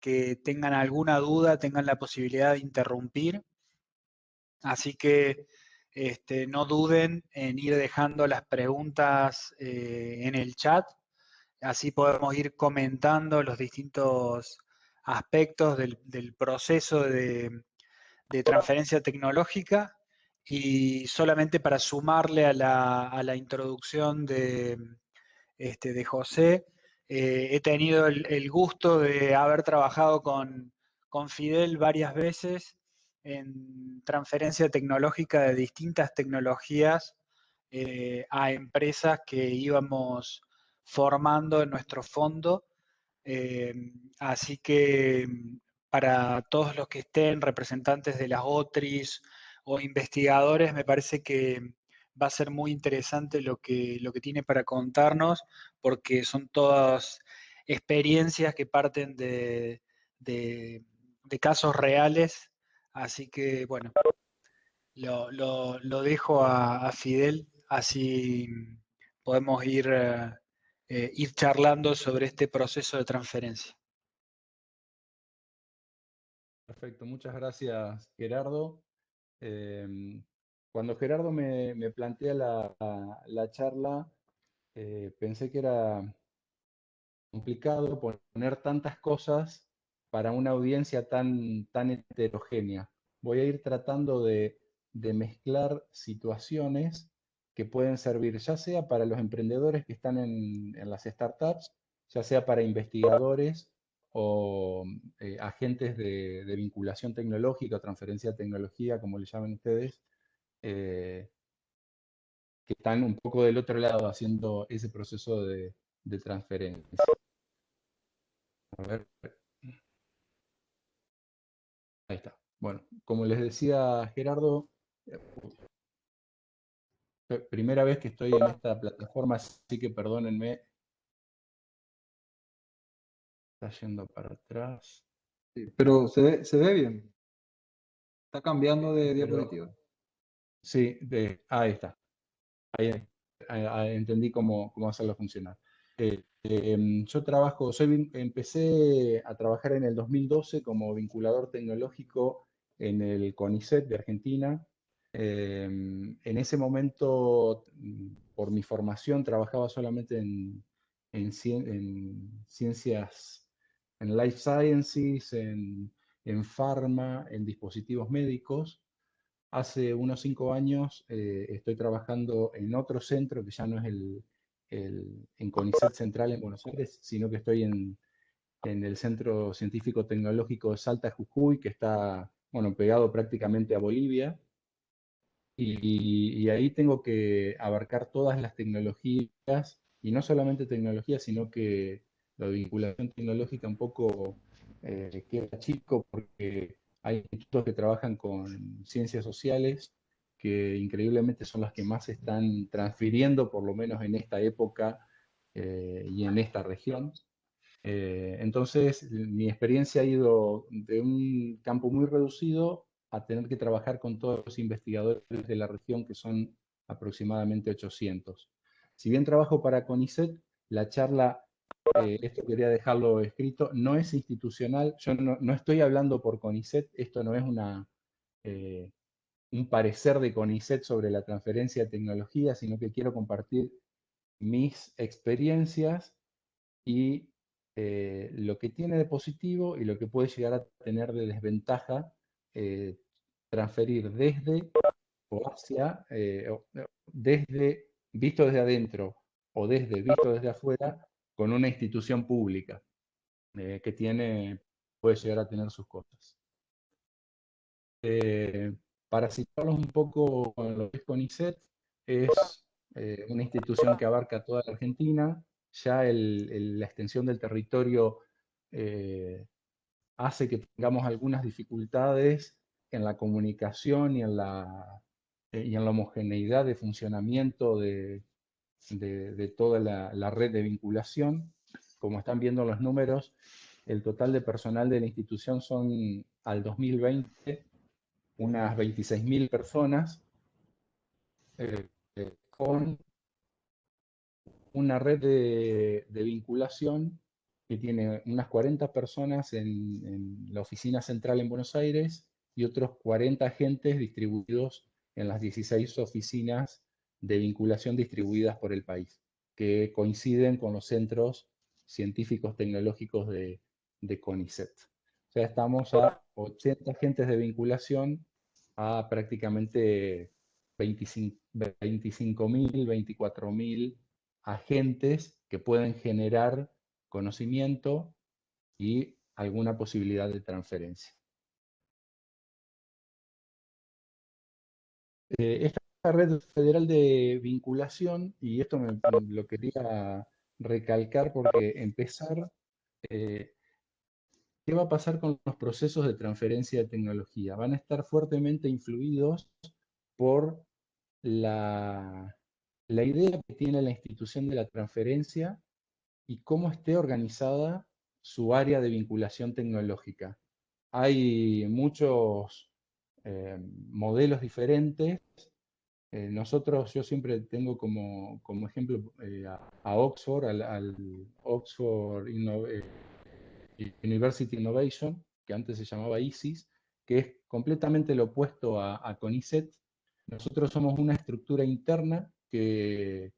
que tengan alguna duda tengan la posibilidad de interrumpir. Así que no duden en ir dejando las preguntas en el chat. Así podemos ir comentando los distintos aspectos del proceso de transferencia tecnológica. Y solamente para sumarle a la introducción de José, he tenido el gusto de haber trabajado con Fidel varias veces en transferencia tecnológica de distintas tecnologías a empresas que íbamos formando en nuestro fondo. Así que para todos los que estén, representantes de las OTRIs o investigadores, me parece que va a ser muy interesante lo que tiene para contarnos, porque son todas experiencias que parten de casos reales. Así que, bueno, lo dejo a Fidel, así podemos ir charlando sobre este proceso de transferencia. Perfecto, muchas gracias, Gerardo. Cuando Gerardo me plantea la charla, pensé que era complicado poner tantas cosas para una audiencia tan heterogénea. Voy a ir tratando de mezclar situaciones que pueden servir ya sea para los emprendedores que están en las startups, ya sea para investigadores o agentes de vinculación tecnológica o transferencia de tecnología, como le llaman ustedes, eh, que están un poco del otro lado haciendo ese proceso de transferencia. A ver, ahí está. Bueno, como les decía Gerardo, primera vez que estoy en esta plataforma, así que perdónenme. Está yendo para atrás. Sí, pero se ve bien. Está cambiando de Pero diapositiva. sí, ahí está. Ahí entendí cómo hacerlo funcionar. Yo empecé a trabajar en el 2012 como vinculador tecnológico en el CONICET de Argentina. En ese momento, por mi formación, trabajaba solamente en ciencias, en life sciences, en pharma, en dispositivos médicos. Hace unos 5 años estoy trabajando en otro centro que ya no es en CONICET Central en Buenos Aires, sino que estoy en el Centro Científico Tecnológico de Salta, Jujuy, que está, bueno, pegado prácticamente a Bolivia. Y ahí tengo que abarcar todas las tecnologías, y no solamente tecnologías, sino que la vinculación tecnológica un poco queda chico porque hay institutos que trabajan con ciencias sociales que increíblemente son las que más se están transfiriendo, por lo menos en esta época y en esta región. Entonces, mi experiencia ha ido de un campo muy reducido a tener que trabajar con todos los investigadores de la región, que son aproximadamente 800. Si bien trabajo para CONICET, la charla, esto quería dejarlo escrito, no es institucional. Yo no estoy hablando por CONICET, esto no es un parecer de CONICET sobre la transferencia de tecnología, sino que quiero compartir mis experiencias y lo que tiene de positivo y lo que puede llegar a tener de desventaja transferir desde o hacia, desde visto desde adentro o visto desde afuera con una institución pública que puede llegar a tener sus cosas. Para situarlos un poco con lo que es CONICET, es una institución que abarca toda la Argentina. Ya la extensión del territorio hace que tengamos algunas dificultades en la comunicación y en la homogeneidad de funcionamiento de toda la red de vinculación. Como están viendo los números, el total de personal de la institución son al 2020 unas 26.000 personas con una red de vinculación que tiene unas 40 personas en la oficina central en Buenos Aires y otros 40 agentes distribuidos en las 16 oficinas de vinculación distribuidas por el país, que coinciden con los centros científicos tecnológicos de CONICET. O sea, estamos a 80 agentes de vinculación a prácticamente 25.000, 24.000 agentes que pueden generar conocimiento y alguna posibilidad de transferencia. Esta red federal de vinculación, y esto lo quería recalcar porque empezar, ¿qué va a pasar con los procesos de transferencia de tecnología? Van a estar fuertemente influidos por la idea que tiene la institución de la transferencia y cómo esté organizada su área de vinculación tecnológica. Hay muchos modelos diferentes. Yo siempre tengo como ejemplo a Oxford, al Oxford University Innovation, que antes se llamaba ISIS, que es completamente lo opuesto a CONICET. Nosotros somos una estructura interna que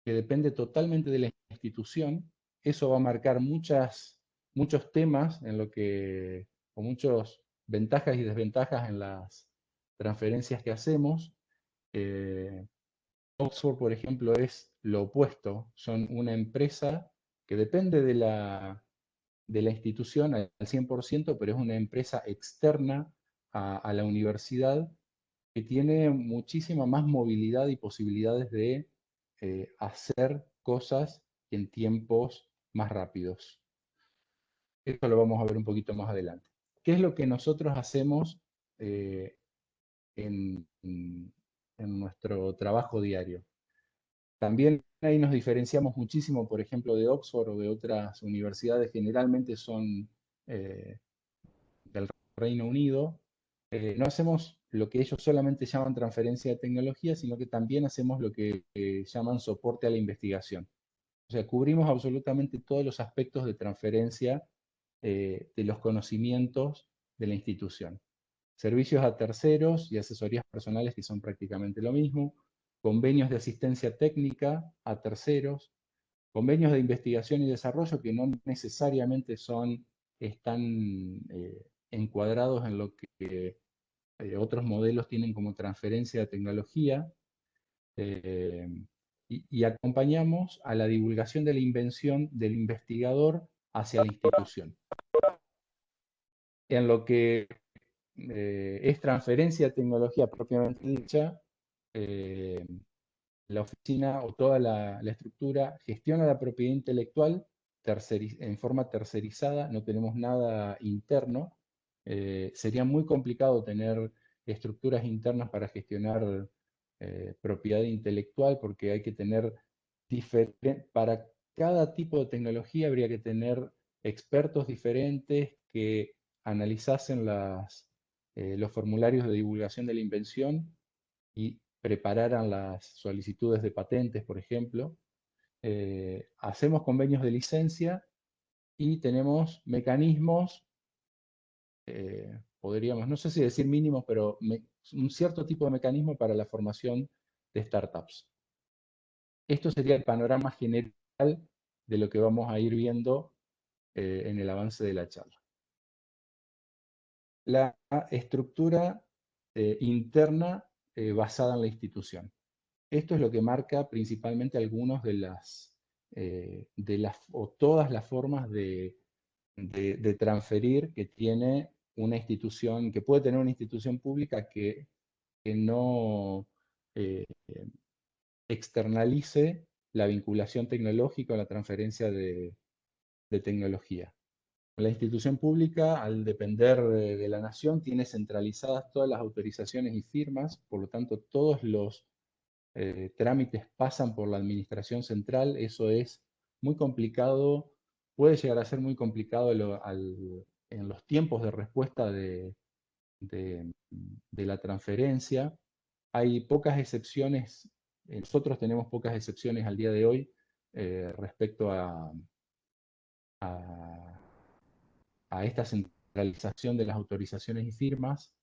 depende totalmente de la institución. Eso va a marcar muchos temas o muchas ventajas y desventajas en las transferencias que hacemos. Oxford, por ejemplo, es lo opuesto. Son una empresa que depende de la institución al 100%, pero es una empresa externa a la universidad que tiene muchísima más movilidad y posibilidades de hacer cosas en tiempos más rápidos. Esto lo vamos a ver un poquito más adelante. ¿Qué es lo que nosotros hacemos eh, en nuestro trabajo diario? También ahí nos diferenciamos muchísimo, por ejemplo, de Oxford o de otras universidades, generalmente son del Reino Unido. No hacemos lo que ellos solamente llaman transferencia de tecnología, sino que también hacemos lo que llaman soporte a la investigación. O sea, cubrimos absolutamente todos los aspectos de transferencia de los conocimientos de la institución. Servicios a terceros y asesorías personales, que son prácticamente lo mismo, convenios de asistencia técnica a terceros, convenios de investigación y desarrollo que no necesariamente están encuadrados en lo que otros modelos tienen como transferencia de tecnología, eh, y acompañamos a la divulgación de la invención del investigador hacia la institución. En lo que es transferencia de tecnología propiamente dicha, la oficina o toda la estructura gestiona la propiedad intelectual en forma tercerizada, no tenemos nada interno. Sería muy complicado tener estructuras internas para gestionar propiedad intelectual porque hay que tener para cada tipo de tecnología habría que tener expertos diferentes que analizasen los formularios de divulgación de la invención y prepararan las solicitudes de patentes, por ejemplo. Hacemos convenios de licencia y tenemos mecanismos, podríamos, no sé si decir mínimos, pero un cierto tipo de mecanismo para la formación de startups. Esto sería el panorama general de lo que vamos a ir viendo en el avance de la charla. La estructura interna basada en la institución. Esto es lo que marca principalmente algunos o todas las formas de transferir que tiene una institución, que puede tener una institución pública que no externalice la vinculación tecnológica o la transferencia de tecnología. La institución pública, al depender de la nación, tiene centralizadas todas las autorizaciones y firmas, por lo tanto, todos los trámites pasan por la administración central. Eso es muy complicado, puede llegar a ser muy complicado en los tiempos de respuesta de la transferencia. Hay pocas excepciones, nosotros tenemos pocas excepciones al día de hoy respecto a a, a esta centralización de las autorizaciones y firmas,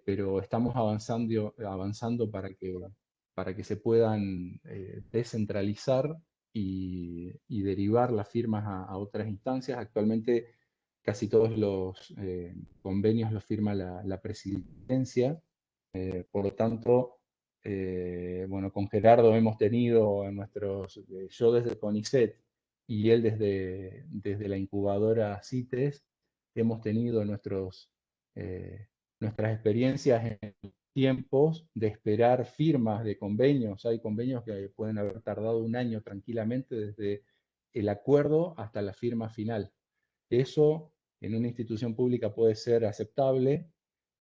pero estamos avanzando para que se puedan descentralizar y derivar las firmas a otras instancias. Actualmente casi todos los convenios los firma la presidencia. Por lo tanto, bueno, con Gerardo hemos tenido en yo desde CONICET y él desde la incubadora CITES, hemos tenido eh, nuestras experiencias en tiempos de esperar firmas de convenios. Hay convenios que pueden haber tardado un año tranquilamente desde el acuerdo hasta la firma final. Eso en una institución pública puede ser aceptable,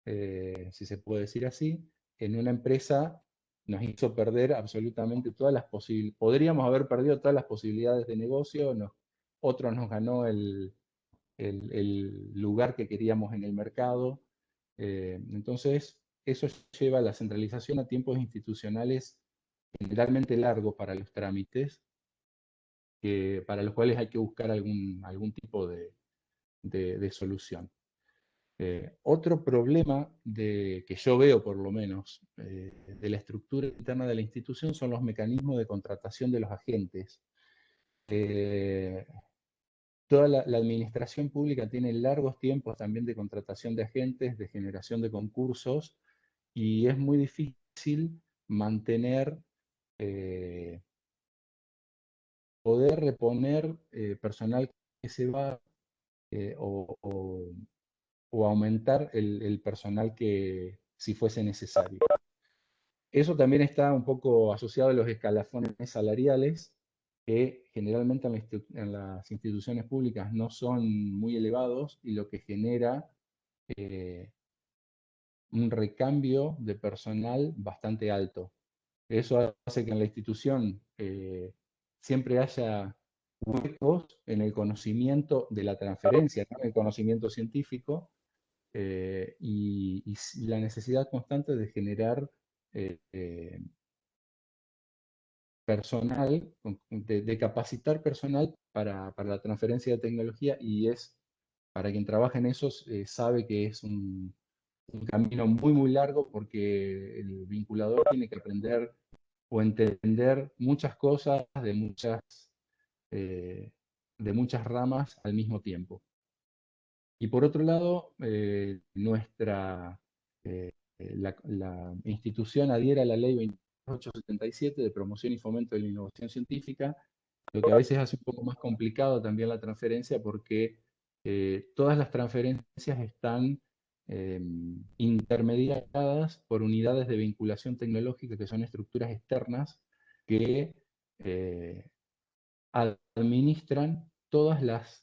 si se puede decir así. En una empresa nos hizo perder absolutamente todas las posibilidades. Podríamos haber perdido todas las posibilidades de negocio, otro nos ganó el lugar que queríamos en el mercado. Entonces, eso lleva a la centralización a tiempos institucionales generalmente largos para los trámites, para los cuales hay que buscar algún tipo de solución. Otro problema que yo veo, por lo menos, de la estructura interna de la institución son los mecanismos de contratación de los agentes. Toda la administración pública tiene largos tiempos también de contratación de agentes, de generación de concursos, y es muy difícil mantener, poder reponer personal que se va, o aumentar el personal que si fuese necesario. Eso también está un poco asociado a los escalafones salariales, que generalmente en las instituciones públicas no son muy elevados, y lo que genera eh, un recambio de personal bastante alto. Eso hace que en la institución siempre haya huecos en el conocimiento de la transferencia, ¿no? El conocimiento científico, y la necesidad constante de generar eh, eh, personal, de capacitar personal para la transferencia de tecnología, y para quien trabaja en eso, sabe que es un camino muy, muy largo, porque el vinculador tiene que aprender o entender muchas cosas eh, de muchas ramas al mismo tiempo. Y por otro lado, la institución adhiere a la ley 2877 de promoción y fomento de la innovación científica, lo que a veces hace un poco más complicado también la transferencia, porque todas las transferencias están intermediadas por unidades de vinculación tecnológica, que son estructuras externas que eh, administran todas las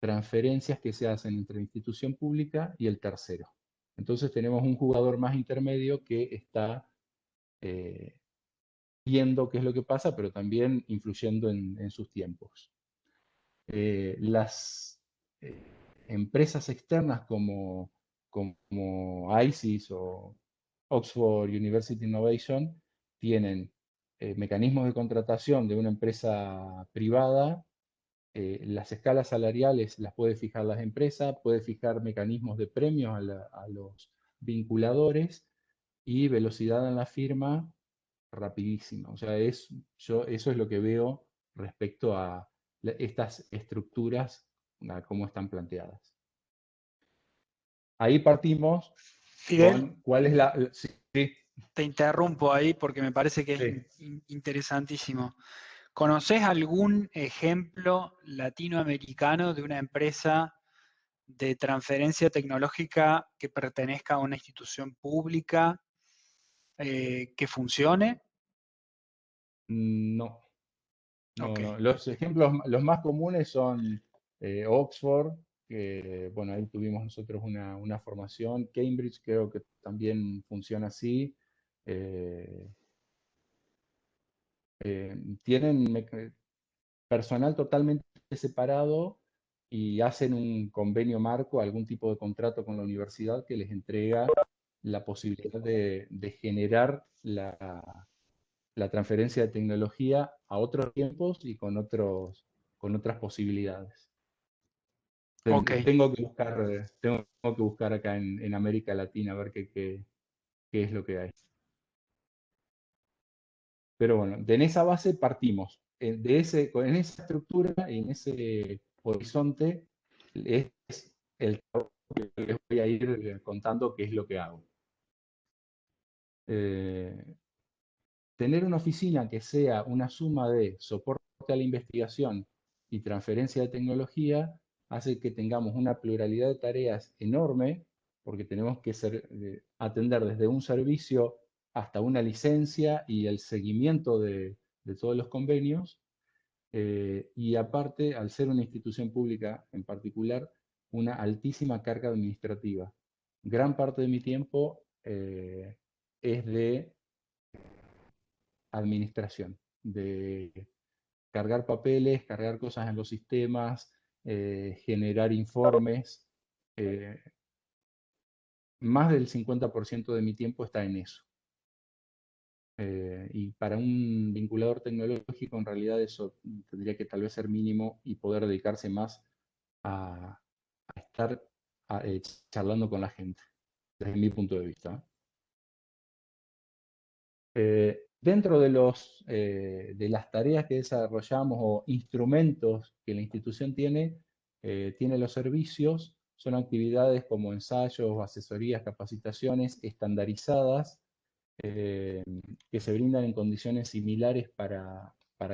transferencias que se hacen entre la institución pública y el tercero. Entonces tenemos un jugador más intermedio que está eh, viendo qué es lo que pasa, pero también influyendo en sus tiempos. Las empresas externas como ICIS o Oxford University Innovation tienen mecanismos de contratación de una empresa privada. Las escalas salariales las puede fijar las empresas, puede fijar mecanismos de premios a los vinculadores, y velocidad en la firma rapidísima. O sea, eso es lo que veo respecto a estas estructuras, a cómo están planteadas. Ahí partimos Fidel, con cuál es sí, te interrumpo ahí porque me parece que es sí. interesantísimo. ¿Conoces algún ejemplo latinoamericano de una empresa de transferencia tecnológica que pertenezca a una institución pública que funcione? No, Ok. no. Los ejemplos, los más comunes son Oxford, que bueno, ahí tuvimos nosotros una formación. Cambridge creo que también funciona así. Eh, Tienen personal totalmente separado, y hacen un convenio marco, algún tipo de contrato con la universidad que les entrega la posibilidad de generar la transferencia de tecnología a otros tiempos y con con otras posibilidades. Ok. Tengo que buscar acá en América Latina a ver qué es lo que hay. Pero bueno, en esa base partimos. En esa estructura y en ese horizonte es el trabajo que les voy a ir contando qué es lo que hago. Tener una oficina que sea una suma de soporte a la investigación y transferencia de tecnología hace que tengamos una pluralidad de tareas enorme, porque tenemos que atender desde un servicio hasta una licencia y el seguimiento de todos los convenios, y aparte, al ser una institución pública en particular, una altísima carga administrativa. Gran parte de mi tiempo es de administración, de cargar papeles, cargar cosas en los sistemas, generar informes. eh, Más del 50% de mi tiempo está en eso. Y para un vinculador tecnológico, en realidad eso tendría que tal vez ser mínimo y poder dedicarse más a estar charlando con la gente, desde mi punto de vista. Dentro de las tareas que desarrollamos o instrumentos que la institución tiene los servicios, son actividades como ensayos, asesorías, capacitaciones estandarizadas, que se brindan en condiciones similares para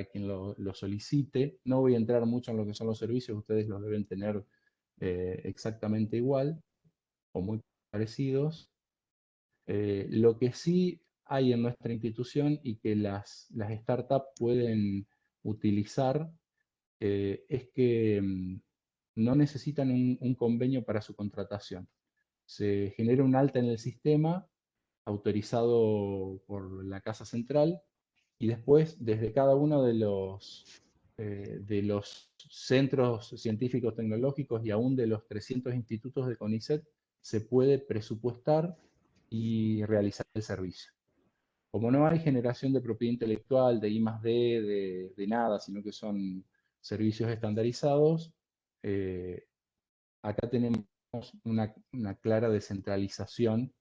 quien lo solicite. No voy a entrar mucho en lo que son los servicios, ustedes los deben tener exactamente igual o muy parecidos. Lo que sí hay en nuestra institución y que las startups pueden utilizar es que no necesitan un convenio para su contratación. Se genera un alta en el sistema autorizado por la Casa Central y después desde cada uno de los centros científicos tecnológicos y aún de los 300 institutos de CONICET se puede presupuestar y realizar el servicio. Como no hay generación de propiedad intelectual, de I+D, de nada, sino que son servicios estandarizados, acá tenemos una clara descentralización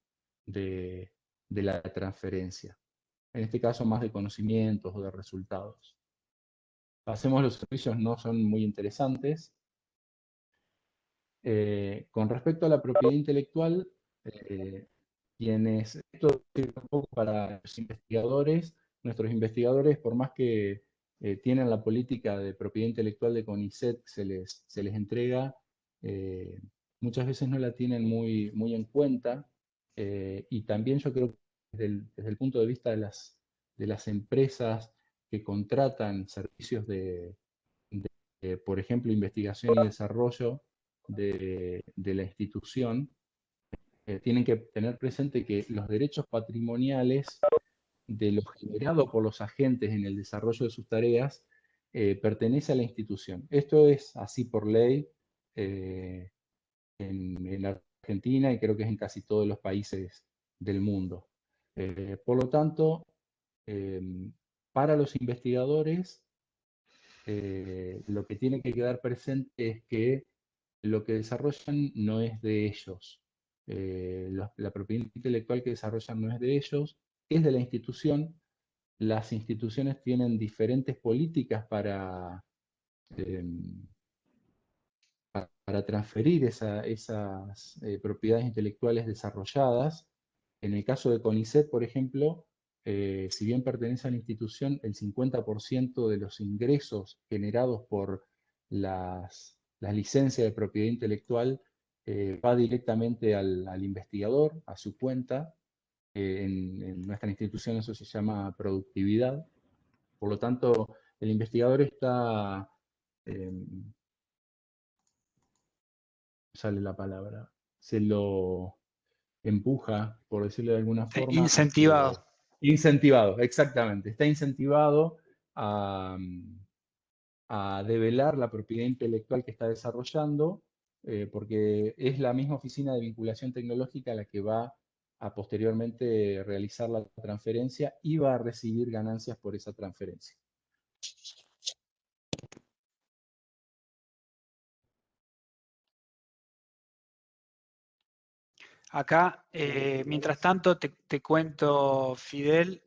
de, de la transferencia. En este caso, más de conocimientos o de resultados. Hacemos los servicios, no son muy interesantes. Con respecto a la propiedad intelectual, esto sirve un poco para los investigadores. Nuestros investigadores, por más que tienen la política de propiedad intelectual de CONICET, se les entrega, muchas veces no la tienen muy en cuenta. Y también yo creo que desde el punto de vista de las empresas que contratan servicios por ejemplo, investigación y desarrollo de la institución, tienen que tener presente que los derechos patrimoniales de lo generado por los agentes en el desarrollo de sus tareas pertenece a la institución. Esto es así por ley en Argentina y creo que es en casi todos los países del mundo. Por lo tanto, eh, para los investigadores, lo que tiene que quedar presente es que lo que desarrollan no es de ellos. La propiedad intelectual que desarrollan no es de ellos, es de la institución. Las instituciones tienen diferentes políticas eh, para transferir esas propiedades intelectuales desarrolladas. En el caso de CONICET, por ejemplo, si bien pertenece a la institución, el 50% de los ingresos generados por las licencias de propiedad intelectual va directamente al investigador, a su cuenta. En nuestra institución eso se llama productividad. Por lo tanto, el investigador está, eh, sale la palabra, se lo empuja, por decirlo de alguna forma, a Incentivado. que... Incentivado, exactamente. Está incentivado a, a develar la propiedad intelectual que está desarrollando, porque es la misma oficina de vinculación tecnológica la que va a posteriormente realizar la transferencia y va a recibir ganancias por esa transferencia. Acá, mientras tanto, te cuento, Fidel,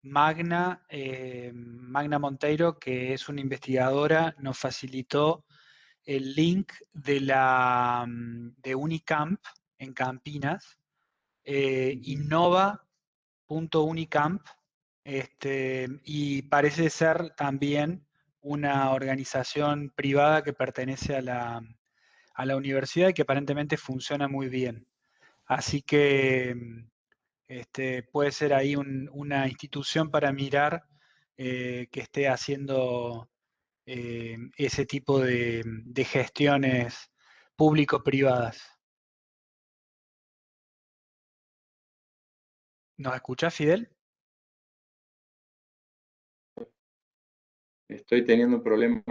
Magna Monteiro, que es una investigadora, nos facilitó el link de Unicamp en Campinas, innova.unicamp, y parece ser también una organización privada que pertenece a la universidad y que aparentemente funciona muy bien. Así que puede ser ahí una institución para mirar que esté haciendo ese tipo de gestiones público-privadas. ¿Nos escucha, Fidel? Estoy teniendo problemas.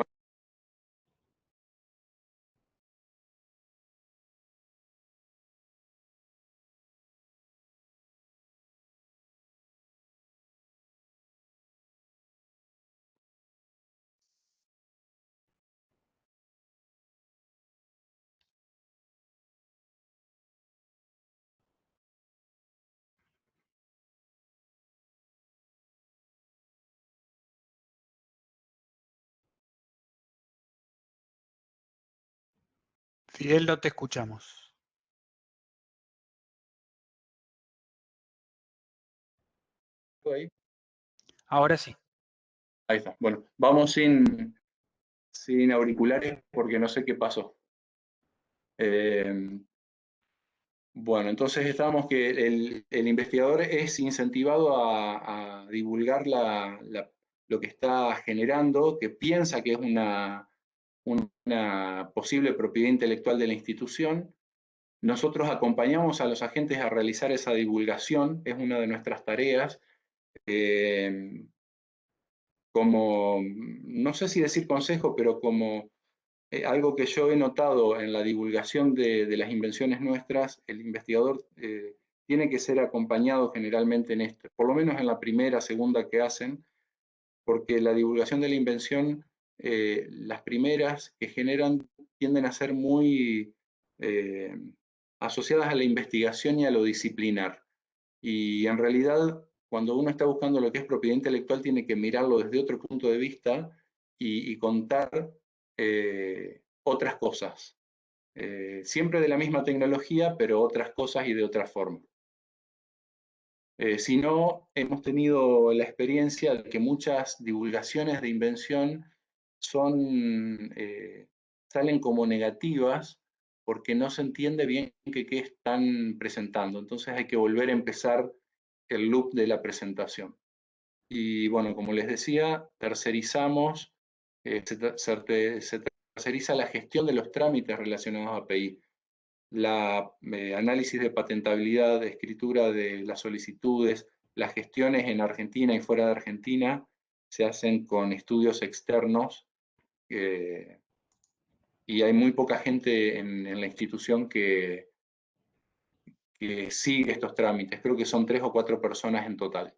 Fidel, no te escuchamos. Ahí. Ahora sí. Ahí está. Bueno, vamos sin auriculares porque no sé qué pasó. Bueno, entonces estábamos que el investigador es incentivado a divulgar lo que está generando, que piensa que es una posible propiedad intelectual de la institución. Nosotros acompañamos a los agentes a realizar esa divulgación, es una de nuestras tareas. Como, no sé si decir consejo, pero como algo que yo he notado en la divulgación de las invenciones nuestras, el investigador tiene que ser acompañado generalmente en esto, por lo menos en la primera, segunda que hacen, porque la divulgación de la invención, las primeras que generan tienden a ser muy eh, asociadas a la investigación y a lo disciplinar. Y en realidad, cuando uno está buscando lo que es propiedad intelectual, tiene que mirarlo desde otro punto de vista y contar otras cosas. Siempre de la misma tecnología, pero otras cosas y de otra forma. Si no, hemos tenido la experiencia de que muchas divulgaciones de invención salen como negativas porque no se entiende bien qué están presentando. Entonces hay que volver a empezar el loop de la presentación. Y bueno, como les decía, tercerizamos, se terceriza la gestión de los trámites relacionados a API. La análisis de patentabilidad, escritura de las solicitudes, las gestiones en Argentina y fuera de Argentina se hacen con estudios externos y hay muy poca gente en la institución que sigue estos trámites. Creo que son 3 o 4 personas en total.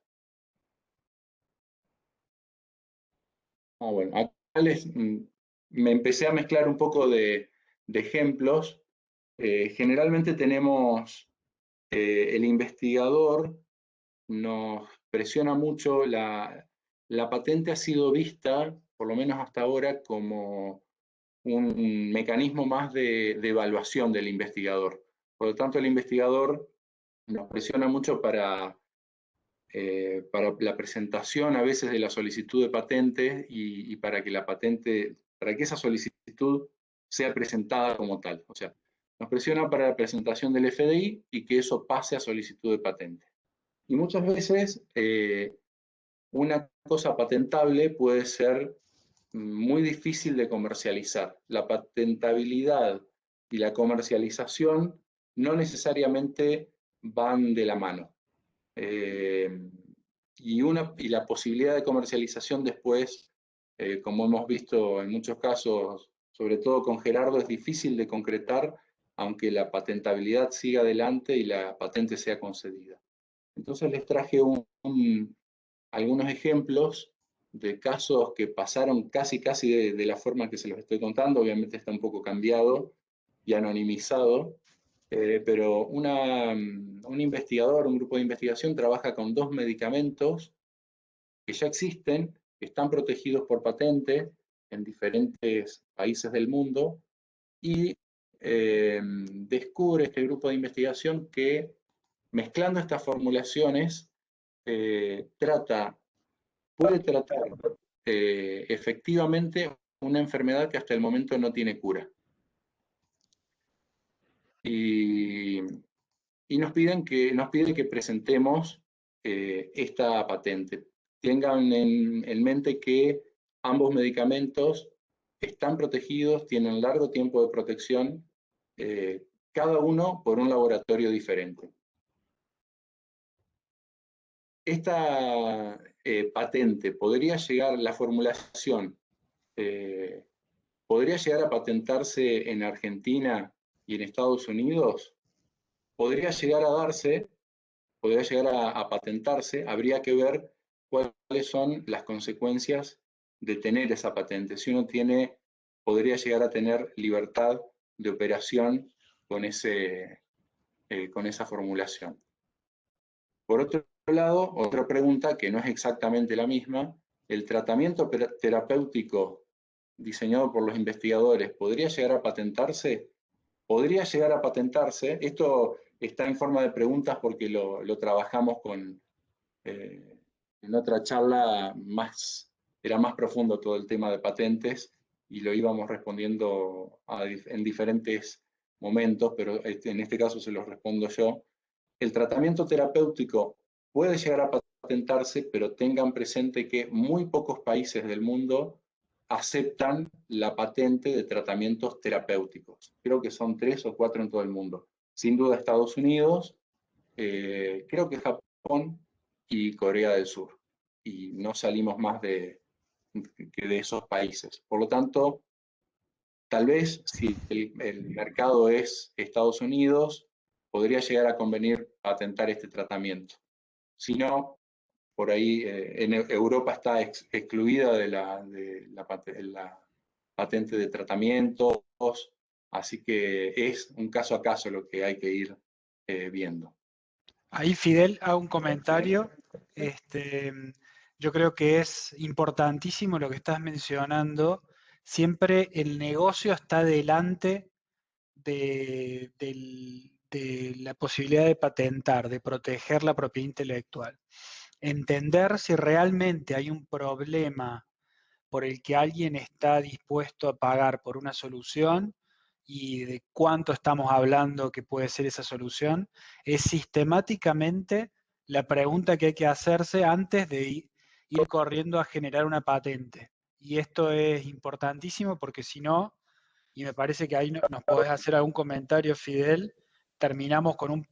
Bueno, acá me empecé a mezclar un poco de ejemplos. Generalmente tenemos el investigador nos presiona mucho, la patente ha sido vista, por lo menos hasta ahora, como un mecanismo más de evaluación del investigador. Por lo tanto, el investigador nos presiona mucho para la presentación a veces de la solicitud de patente y para que la patente, para que esa solicitud sea presentada como tal. O sea, nos presiona para la presentación del FDI y que eso pase a solicitud de patente. Y muchas veces una cosa patentable puede ser muy difícil de comercializar. La patentabilidad y la comercialización no necesariamente van de la mano. Y la posibilidad de comercialización después, como hemos visto en muchos casos, sobre todo con Gerardo, es difícil de concretar, aunque la patentabilidad siga adelante y la patente sea concedida. Entonces les traje algunos ejemplos de casos que pasaron casi de la forma que se los estoy contando, obviamente está un poco cambiado y anonimizado, pero un investigador, un grupo de investigación trabaja con 2 medicamentos que ya existen, que están protegidos por patente en diferentes países del mundo, y descubre este grupo de investigación que mezclando estas formulaciones puede tratar efectivamente una enfermedad que hasta el momento no tiene cura. Y nos pide que presentemos esta patente. Tengan en mente que ambos medicamentos están protegidos, tienen largo tiempo de protección, cada uno por un laboratorio diferente. Esta patente podría llegar, la formulación, podría llegar a patentarse en Argentina y en Estados Unidos. Podría llegar a darse, podría llegar a patentarse, habría que ver cuáles son las consecuencias de tener esa patente. Si uno podría llegar a tener libertad de operación con esa formulación. Por otro lado, otra pregunta que no es exactamente la misma, ¿el tratamiento terapéutico diseñado por los investigadores podría llegar a patentarse? Podría llegar a patentarse. Esto está en forma de preguntas porque lo trabajamos en otra charla, era más profundo todo el tema de patentes y lo íbamos respondiendo en diferentes momentos, pero en este caso se los respondo yo. El tratamiento terapéutico puede llegar a patentarse, pero tengan presente que muy pocos países del mundo aceptan la patente de tratamientos terapéuticos. Creo que son 3 o 4 en todo el mundo. Sin duda Estados Unidos, creo que Japón y Corea del Sur. Y no salimos más que de esos países. Por lo tanto, tal vez si el mercado es Estados Unidos, podría llegar a convenir patentar este tratamiento. Si no, por ahí en Europa está excluida de la patente de tratamientos, así que es un caso a caso lo que hay que ir viendo. Ahí, Fidel, hago un comentario. Yo creo que es importantísimo lo que estás mencionando. Siempre el negocio está delante de la posibilidad de patentar, de proteger la propiedad intelectual. Entender si realmente hay un problema por el que alguien está dispuesto a pagar por una solución y de cuánto estamos hablando que puede ser esa solución, es sistemáticamente la pregunta que hay que hacerse antes de ir corriendo a generar una patente. Y esto es importantísimo porque si no, y me parece que ahí nos podés hacer algún comentario, Fidel, terminamos con un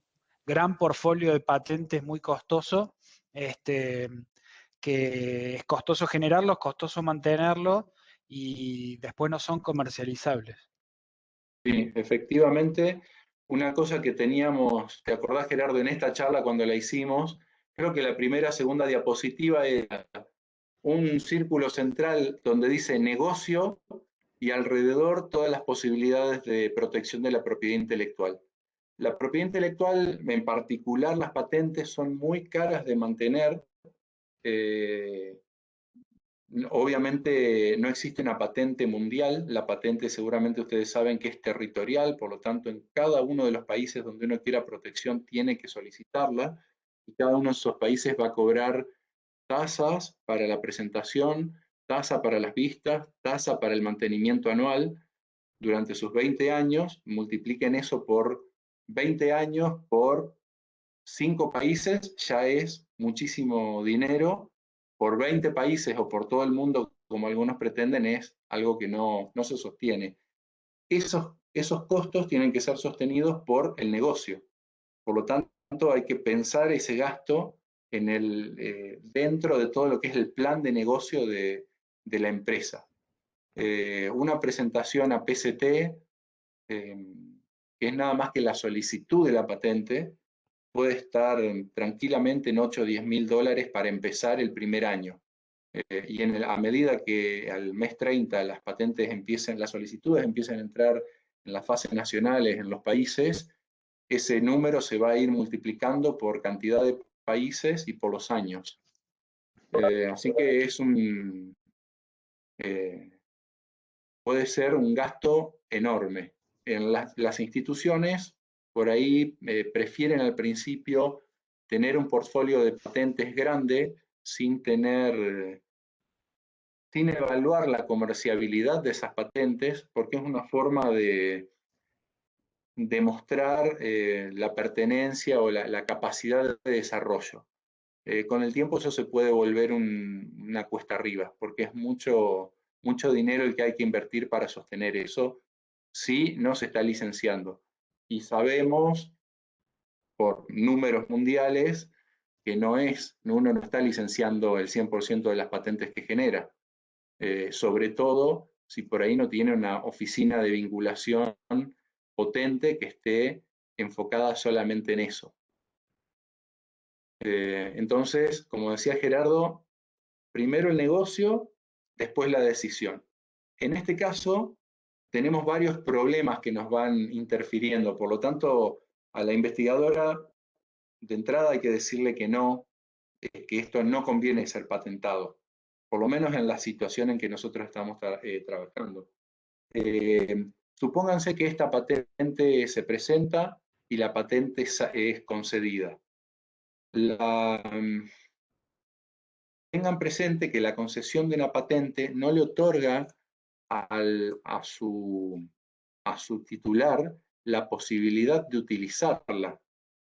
gran portfolio de patentes muy costoso, que es costoso generarlos, costoso mantenerlos y después no son comercializables. Sí, efectivamente, una cosa que teníamos, ¿te acordás, Gerardo, en esta charla cuando la hicimos? Creo que la segunda diapositiva era un círculo central donde dice negocio y alrededor todas las posibilidades de protección de la propiedad intelectual. La propiedad intelectual, en particular las patentes, son muy caras de mantener. Obviamente no existe una patente mundial, la patente seguramente ustedes saben que es territorial, por lo tanto en cada uno de los países donde uno quiera protección tiene que solicitarla y cada uno de esos países va a cobrar tasas para la presentación, tasa para las vistas, tasa para el mantenimiento anual durante sus 20 años, multipliquen eso por 20 años por 5 países, ya es muchísimo dinero. Por 20 países o por todo el mundo, como algunos pretenden, es algo que no se sostiene. Esos costos tienen que ser sostenidos por el negocio. Por lo tanto, hay que pensar ese gasto dentro de todo lo que es el plan de negocio de la empresa. Una presentación a PCT, que es nada más que la solicitud de la patente, puede estar tranquilamente en 8 o 10 mil dólares para empezar el primer año. Y a medida que al mes 30 las patentes las solicitudes empiezan a entrar en las fases nacionales en los países, ese número se va a ir multiplicando por cantidad de países y por los años. Así que puede ser un gasto enorme. En las instituciones, por ahí prefieren al principio tener un portfolio de patentes grande sin evaluar la comerciabilidad de esas patentes, porque es una forma de demostrar la pertenencia o la capacidad de desarrollo. Con el tiempo eso se puede volver una cuesta arriba, porque es mucho dinero el que hay que invertir para sostener eso, si no se está licenciando. Y sabemos, por números mundiales, que uno no está licenciando el 100% de las patentes que genera. Sobre todo si por ahí no tiene una oficina de vinculación potente que esté enfocada solamente en eso. Entonces, como decía Gerardo, primero el negocio, después la decisión. En este caso, tenemos varios problemas que nos van interfiriendo, por lo tanto, a la investigadora de entrada hay que decirle que no, que esto no conviene ser patentado, por lo menos en la situación en que nosotros estamos trabajando. Supónganse que esta patente se presenta y la patente es concedida. Tengan presente que la concesión de una patente no le otorga a su titular la posibilidad de utilizarla.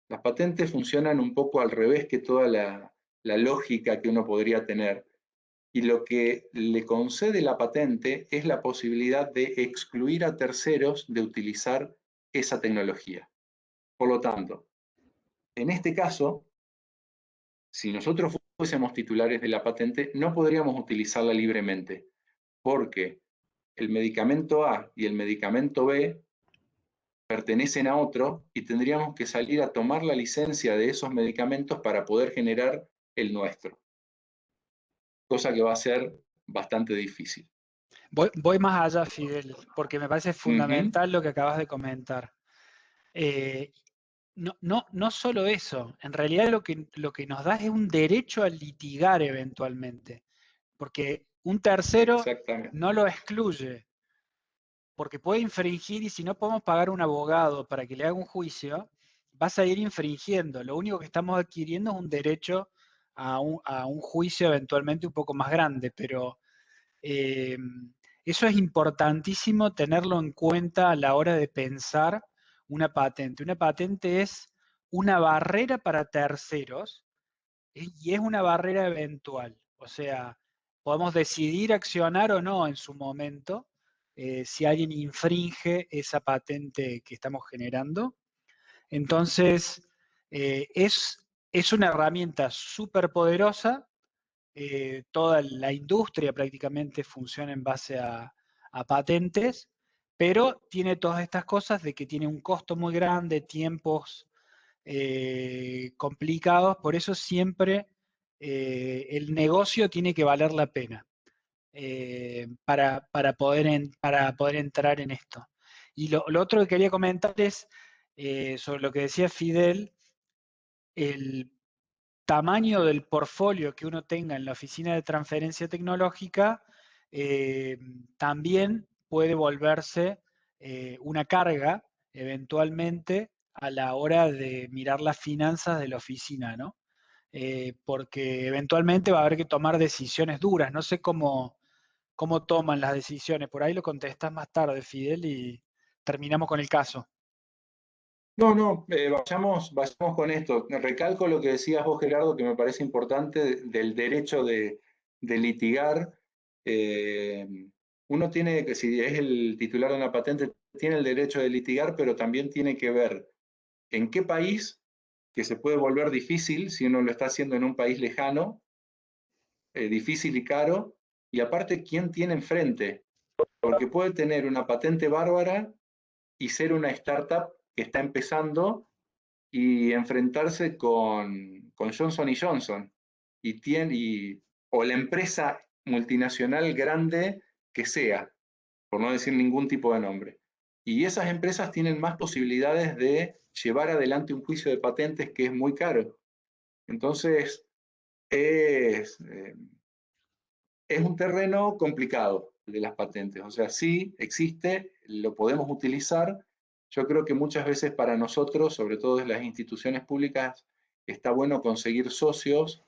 Las patentes funcionan un poco al revés que toda la lógica que uno podría tener. Y lo que le concede la patente es la posibilidad de excluir a terceros de utilizar esa tecnología. Por lo tanto, en este caso, si nosotros fuésemos titulares de la patente, no podríamos utilizarla libremente, porque el medicamento A y el medicamento B pertenecen a otro y tendríamos que salir a tomar la licencia de esos medicamentos para poder generar el nuestro. Cosa que va a ser bastante difícil. Voy más allá, Fidel, porque me parece fundamental lo que acabas de comentar. No solo eso, en realidad lo que nos da es un derecho a litigar eventualmente, porque un tercero no lo excluye, porque puede infringir y si no podemos pagar un abogado para que le haga un juicio, vas a ir infringiendo. Lo único que estamos adquiriendo es un derecho a un juicio eventualmente un poco más grande, pero eso es importantísimo tenerlo en cuenta a la hora de pensar una patente. Una patente es una barrera para terceros y es una barrera eventual. O sea, podemos decidir accionar o no en su momento si alguien infringe esa patente que estamos generando. Entonces, es una herramienta súper poderosa. Toda la industria prácticamente funciona en base a patentes, pero tiene todas estas cosas de que tiene un costo muy grande, tiempos complicados, por eso siempre el negocio tiene que valer la pena para poder entrar en esto. Y lo otro que quería comentar es sobre lo que decía Fidel, el tamaño del portfolio que uno tenga en la oficina de transferencia tecnológica también puede volverse una carga eventualmente a la hora de mirar las finanzas de la oficina, ¿no? Porque eventualmente va a haber que tomar decisiones duras. No sé cómo toman las decisiones. Por ahí lo contestas más tarde, Fidel, y terminamos con el caso. No, vayamos con esto. Recalco lo que decías vos, Gerardo, que me parece importante del derecho de litigar. Uno tiene que, si es el titular de una patente, tiene el derecho de litigar, pero también tiene que ver en qué país, que se puede volver difícil si uno lo está haciendo en un país lejano, difícil y caro, y aparte quién tiene enfrente, porque puede tener una patente bárbara y ser una startup que está empezando y enfrentarse con Johnson & Johnson o la empresa multinacional grande que sea, por no decir ningún tipo de nombre. Y esas empresas tienen más posibilidades de llevar adelante un juicio de patentes que es muy caro. Entonces, es un terreno complicado el de las patentes. O sea, sí existe, lo podemos utilizar. Yo creo que muchas veces para nosotros, sobre todo en las instituciones públicas, está bueno conseguir socios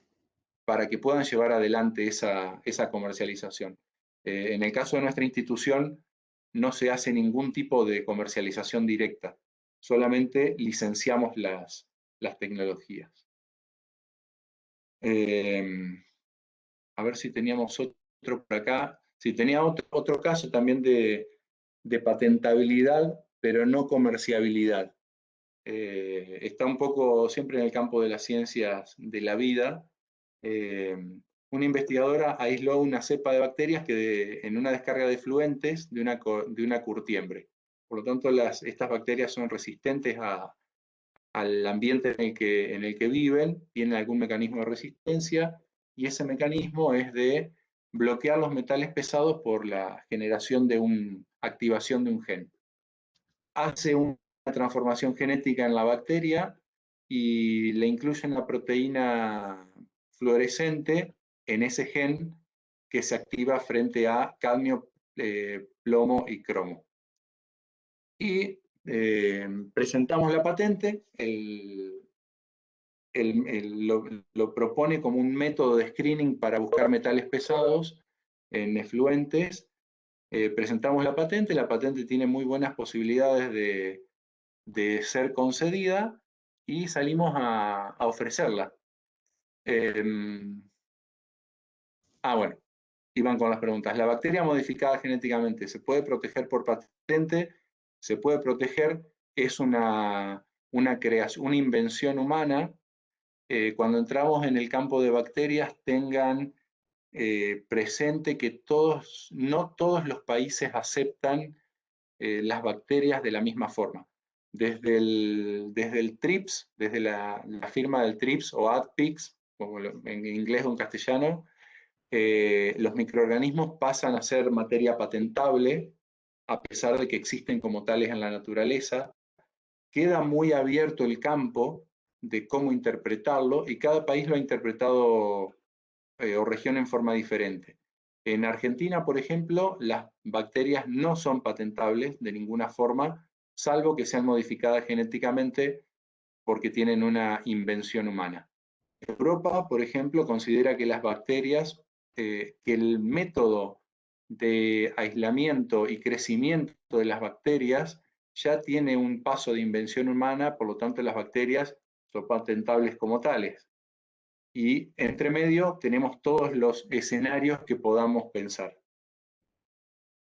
para que puedan llevar adelante esa comercialización. En el caso de nuestra institución, no se hace ningún tipo de comercialización directa, solamente licenciamos las tecnologías. A ver si teníamos otro por acá. Sí, tenía otro caso también de patentabilidad, pero no comerciabilidad. Está un poco siempre en el campo de las ciencias de la vida. Una investigadora aisló una cepa de bacterias que en una descarga de efluentes de una curtiembre. Por lo tanto, estas bacterias son resistentes al ambiente en el que viven, tienen algún mecanismo de resistencia, y ese mecanismo es de bloquear los metales pesados por la generación activación de un gen. Hace una transformación genética en la bacteria y le incluyen la proteína fluorescente en ese gen que se activa frente a cadmio, plomo y cromo. Y presentamos la patente, lo propone como un método de screening para buscar metales pesados en efluentes. Presentamos la patente tiene muy buenas posibilidades de ser concedida y salimos a ofrecerla. Bueno, iban con las preguntas. La bacteria modificada genéticamente, ¿se puede proteger por patente? Se puede proteger, es una creación, una invención humana. Cuando entramos en el campo de bacterias, tengan presente que no todos los países aceptan las bacterias de la misma forma. Desde el TRIPS, desde la firma del TRIPS o ADPICS, como en inglés o en castellano, los microorganismos pasan a ser materia patentable, a pesar de que existen como tales en la naturaleza. Queda muy abierto el campo de cómo interpretarlo y cada país lo ha interpretado o región en forma diferente. En Argentina, por ejemplo, las bacterias no son patentables de ninguna forma, salvo que sean modificadas genéticamente porque tienen una invención humana. Europa, por ejemplo, considera que las bacterias, que el método de aislamiento y crecimiento de las bacterias ya tiene un paso de invención humana, por lo tanto las bacterias son patentables como tales. Y entre medio tenemos todos los escenarios que podamos pensar.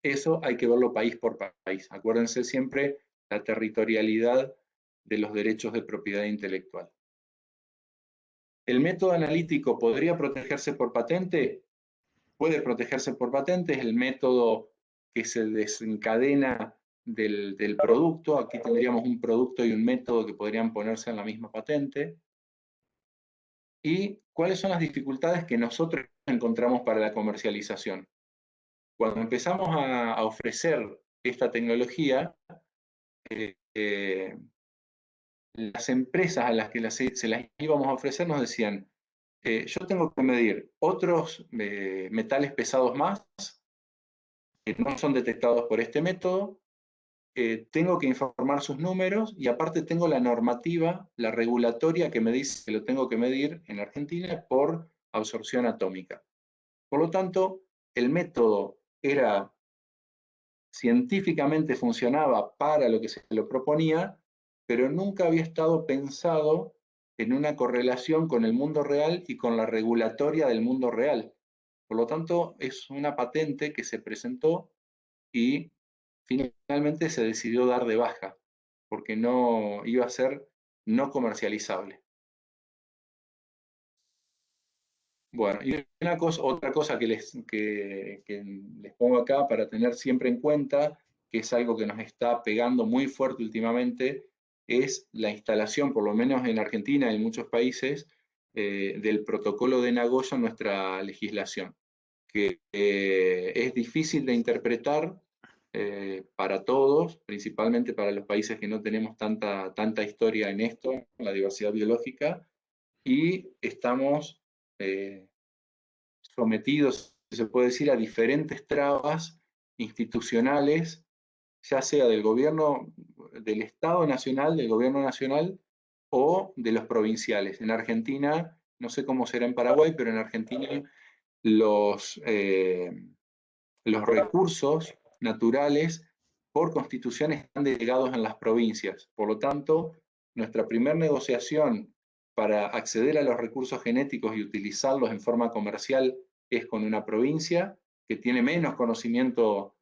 Eso hay que verlo país por país. Acuérdense siempre la territorialidad de los derechos de propiedad intelectual. ¿El método analítico podría protegerse por patente? Puede protegerse por patente, es el método que se desencadena del producto. Aquí tendríamos un producto y un método que podrían ponerse en la misma patente. ¿Y cuáles son las dificultades que nosotros encontramos para la comercialización? Cuando empezamos a ofrecer esta tecnología, las empresas a las que se las íbamos a ofrecer nos decían, yo tengo que medir otros metales pesados más que no son detectados por este método, tengo que informar sus números y aparte tengo la normativa, la regulatoria que me dice que lo tengo que medir en Argentina por absorción atómica. Por lo tanto, el método científicamente funcionaba para lo que se lo proponía, pero nunca había estado pensado en una correlación con el mundo real y con la regulatoria del mundo real. Por lo tanto, es una patente que se presentó y finalmente se decidió dar de baja, porque no iba a ser no comercializable. Bueno, y otra cosa que les pongo acá para tener siempre en cuenta, que es algo que nos está pegando muy fuerte últimamente, es la instalación, por lo menos en Argentina y en muchos países, del protocolo de Nagoya en nuestra legislación, que es difícil de interpretar para todos, principalmente para los países que no tenemos tanta historia en esto, en la diversidad biológica, y estamos sometidos, se puede decir, a diferentes trabas institucionales, ya sea del gobierno, del Estado Nacional, del gobierno nacional, o de los provinciales. En Argentina, no sé cómo será en Paraguay, pero en Argentina los recursos naturales por constitución están delegados en las provincias. Por lo tanto, nuestra primera negociación para acceder a los recursos genéticos y utilizarlos en forma comercial es con una provincia que tiene menos conocimiento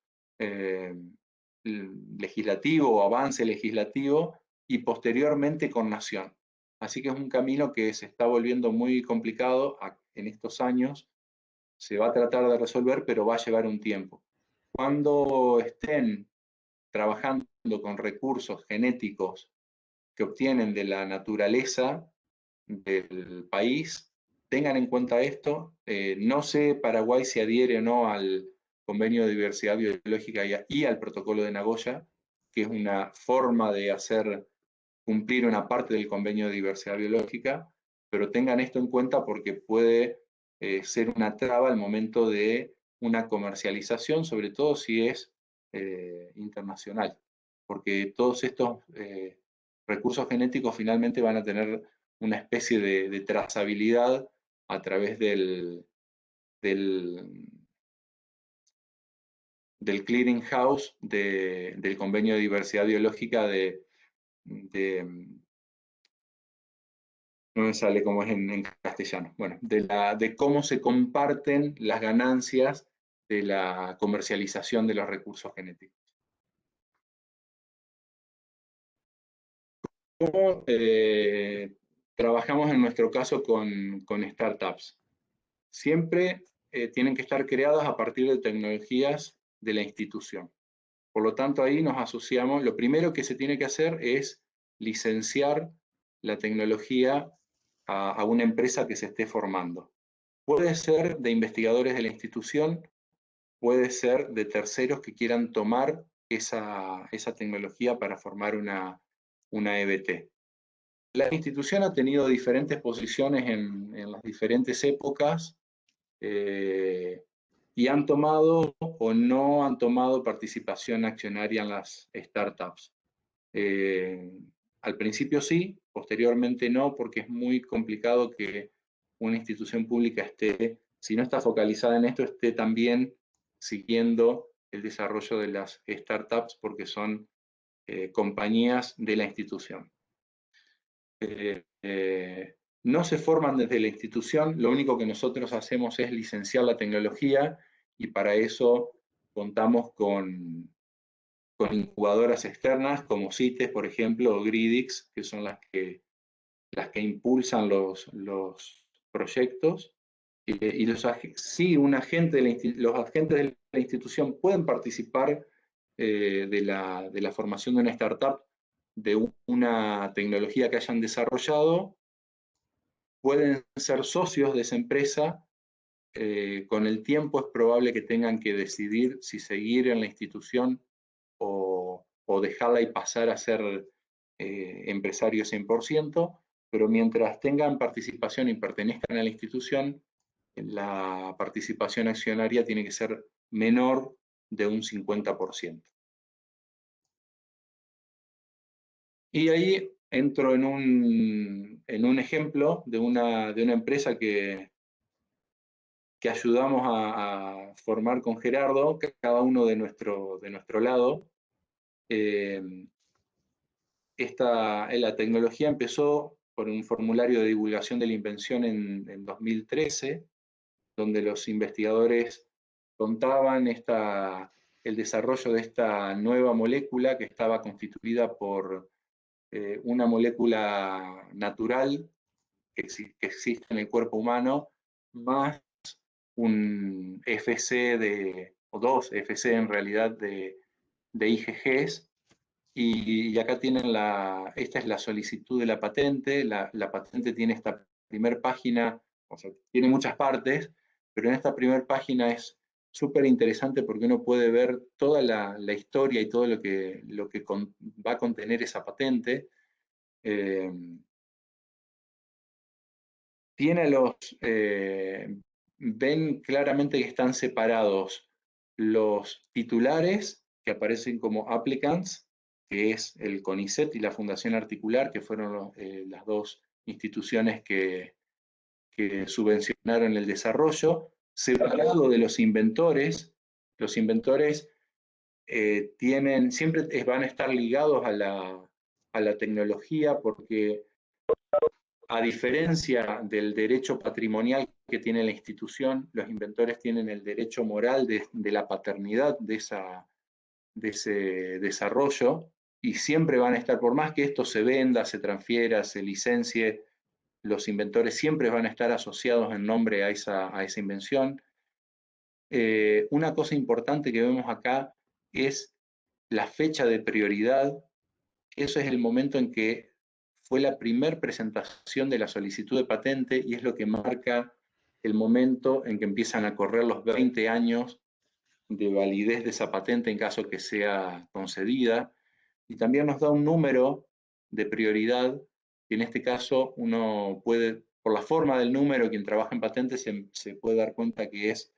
legislativo o avance legislativo, y posteriormente con nación. Así que es un camino que se está volviendo muy complicado en estos años. Se va a tratar de resolver, pero va a llevar un tiempo. Cuando estén trabajando con recursos genéticos que obtienen de la naturaleza del país, tengan en cuenta esto. No sé Paraguay si adhiere o no al Convenio de Diversidad Biológica y al Protocolo de Nagoya, que es una forma de hacer cumplir una parte del Convenio de Diversidad Biológica, pero tengan esto en cuenta porque puede ser una traba al momento de una comercialización, sobre todo si es internacional, porque todos estos recursos genéticos finalmente van a tener una especie de trazabilidad a través del clearing house del Convenio de Diversidad Biológica no me sale cómo es en castellano, bueno, de cómo se comparten las ganancias de la comercialización de los recursos genéticos. ¿Cómo trabajamos en nuestro caso con startups? Siempre tienen que estar creadas a partir de tecnologías de la institución. Por lo tanto, ahí nos asociamos. Lo primero que se tiene que hacer es licenciar la tecnología a una empresa que se esté formando. Puede ser de investigadores de la institución, puede ser de terceros que quieran tomar esa tecnología para formar una EBT. La institución ha tenido diferentes posiciones en las diferentes épocas y han tomado o no han tomado participación accionaria en las startups. Al principio sí, posteriormente no, porque es muy complicado que una institución pública esté, si no está focalizada en esto, esté también siguiendo el desarrollo de las startups, porque son compañías de la institución. No se forman desde la institución, lo único que nosotros hacemos es licenciar la tecnología, y para eso contamos con incubadoras externas como CITES, por ejemplo, o GRIDIX, que son las que impulsan los proyectos. Y sí, los agentes de la institución pueden participar de la formación de una startup, de una tecnología que hayan desarrollado. Pueden ser socios de esa empresa. Con el tiempo es probable que tengan que decidir si seguir en la institución o dejarla y pasar a ser empresario 100%, pero mientras tengan participación y pertenezcan a la institución, la participación accionaria tiene que ser menor de un 50%. Y ahí entro en un ejemplo de una empresa que ayudamos a formar con Gerardo, cada uno de nuestro lado. La tecnología empezó por un formulario de divulgación de la invención en 2013, donde los investigadores contaban el desarrollo de esta nueva molécula que estaba constituida por una molécula natural que existe en el cuerpo humano, más un FC o dos FC en realidad de IgGs. Y acá tienen esta es la solicitud de la patente. La patente tiene esta primera página, o sea, tiene muchas partes, pero en esta primera página es súper interesante porque uno puede ver toda la historia y todo lo que va a contener esa patente. Ven claramente que están separados los titulares que aparecen como applicants, que es el CONICET y la Fundación Articular, que fueron las dos instituciones que subvencionaron el desarrollo, separado de los inventores. Los inventores siempre van a estar ligados a la tecnología, porque a diferencia del derecho patrimonial que tiene la institución, los inventores tienen el derecho moral de la paternidad de ese desarrollo, y siempre van a estar, por más que esto se venda, se transfiera, se licencie, los inventores siempre van a estar asociados en nombre a esa invención. Una cosa importante que vemos acá es la fecha de prioridad. Eso es el momento en que fue la primera presentación de la solicitud de patente, y es lo que marca el momento en que empiezan a correr los 20 años de validez de esa patente en caso que sea concedida. Y también nos da un número de prioridad, que en este caso uno puede, por la forma del número, quien trabaja en patentes se puede dar cuenta que es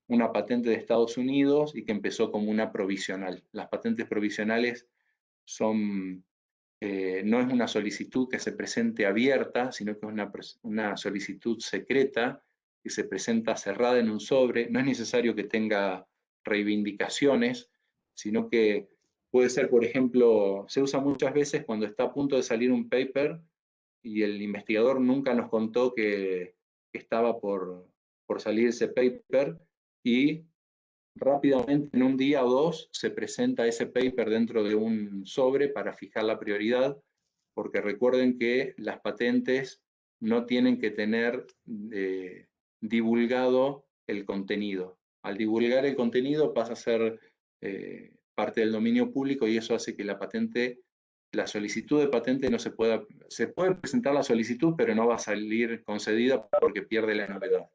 una patente de Estados Unidos y que empezó como una provisional. Las patentes provisionales son, no es una solicitud que se presente abierta, sino que es una solicitud secreta que se presenta cerrada en un sobre. No es necesario que tenga reivindicaciones, sino que puede ser, por ejemplo, se usa muchas veces cuando está a punto de salir un paper y el investigador nunca nos contó que estaba por salir ese paper, y rápidamente, en un día o dos, se presenta ese paper dentro de un sobre para fijar la prioridad, porque recuerden que las patentes no tienen que tener divulgado el contenido. Al divulgar el contenido pasa a ser parte del dominio público, y eso hace que la solicitud de patente no se puede presentar la solicitud, pero no va a salir concedida porque pierde la novedad.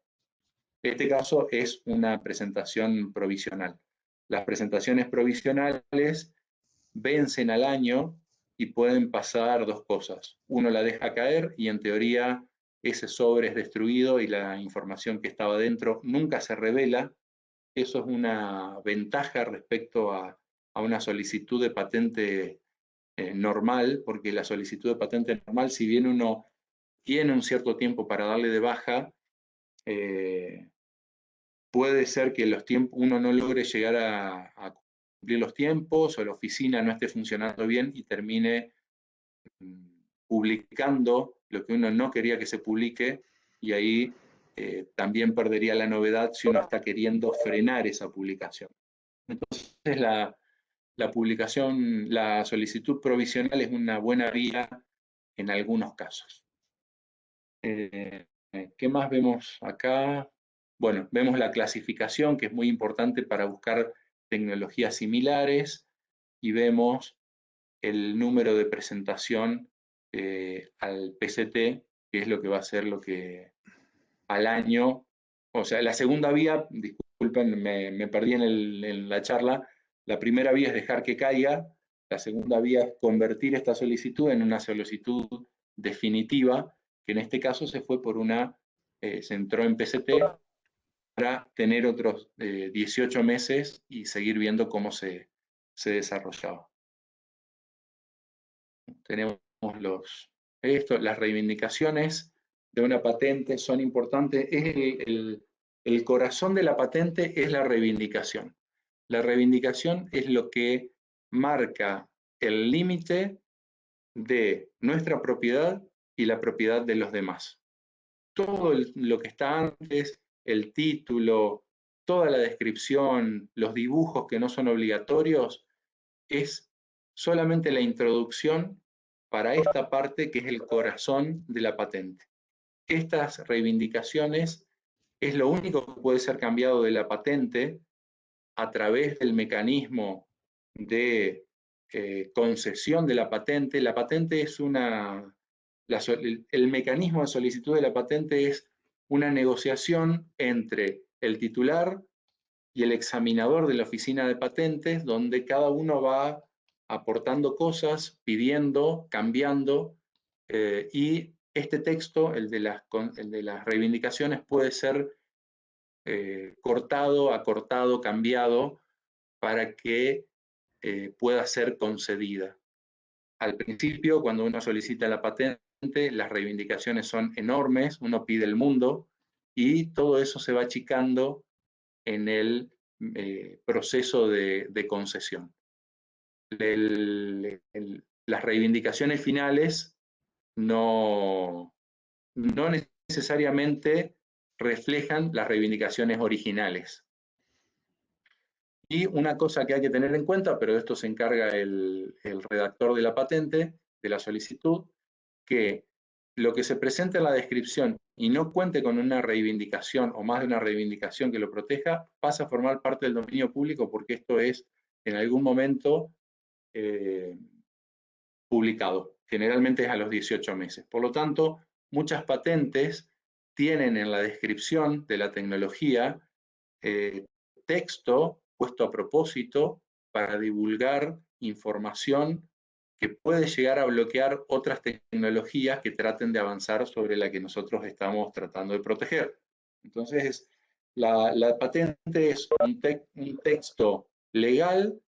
Este caso es una presentación provisional. Las presentaciones provisionales vencen al año y pueden pasar dos cosas. Uno la deja caer y en teoría ese sobre es destruido y la información que estaba dentro nunca se revela. Eso es una ventaja respecto a una solicitud de patente normal, porque la solicitud de patente normal, si bien uno tiene un cierto tiempo para darle de baja, puede ser que uno no logre llegar a cumplir los tiempos, o la oficina no esté funcionando bien y termine publicando lo que uno no quería que se publique, y ahí también perdería la novedad si uno está queriendo frenar esa publicación. Entonces la solicitud provisional es una buena vía en algunos casos. ¿Qué más vemos acá? Bueno, vemos la clasificación, que es muy importante para buscar tecnologías similares, y vemos el número de presentación al PCT, que es lo que va a ser lo que al año, o sea, la segunda vía, disculpen, me perdí en la charla, la primera vía es dejar que caiga, la segunda vía es convertir esta solicitud en una solicitud definitiva, que en este caso se entró en PCT para tener otros 18 meses y seguir viendo cómo se desarrollaba. Tenemos las reivindicaciones de una patente son importantes. El corazón de la patente es la reivindicación. La reivindicación es lo que marca el límite de nuestra propiedad y la propiedad de los demás. Todo lo que está antes, el título, toda la descripción, los dibujos que no son obligatorios, es solamente la introducción para esta parte que es el corazón de la patente. Estas reivindicaciones es lo único que puede ser cambiado de la patente a través del mecanismo de concesión de la patente. La patente es el mecanismo de solicitud de la patente es una negociación entre el titular y el examinador de la oficina de patentes, donde cada uno va aportando cosas, pidiendo, cambiando, y este texto, el de las reivindicaciones, puede ser cortado, acortado, cambiado, para que pueda ser concedida. Al principio, cuando uno solicita la patente, las reivindicaciones son enormes, uno pide el mundo, y todo eso se va achicando en el proceso de concesión. Las reivindicaciones finales no necesariamente reflejan las reivindicaciones originales. Y una cosa que hay que tener en cuenta, pero de esto se encarga el redactor de la patente, de la solicitud, que lo que se presenta en la descripción y no cuente con una reivindicación o más de una reivindicación que lo proteja, pasa a formar parte del dominio público, porque esto es en algún momento publicado. Generalmente es a los 18 meses. Por lo tanto, muchas patentes tienen en la descripción de la tecnología texto puesto a propósito para divulgar información que puede llegar a bloquear otras tecnologías que traten de avanzar sobre la que nosotros estamos tratando de proteger. Entonces, la patente es un texto legal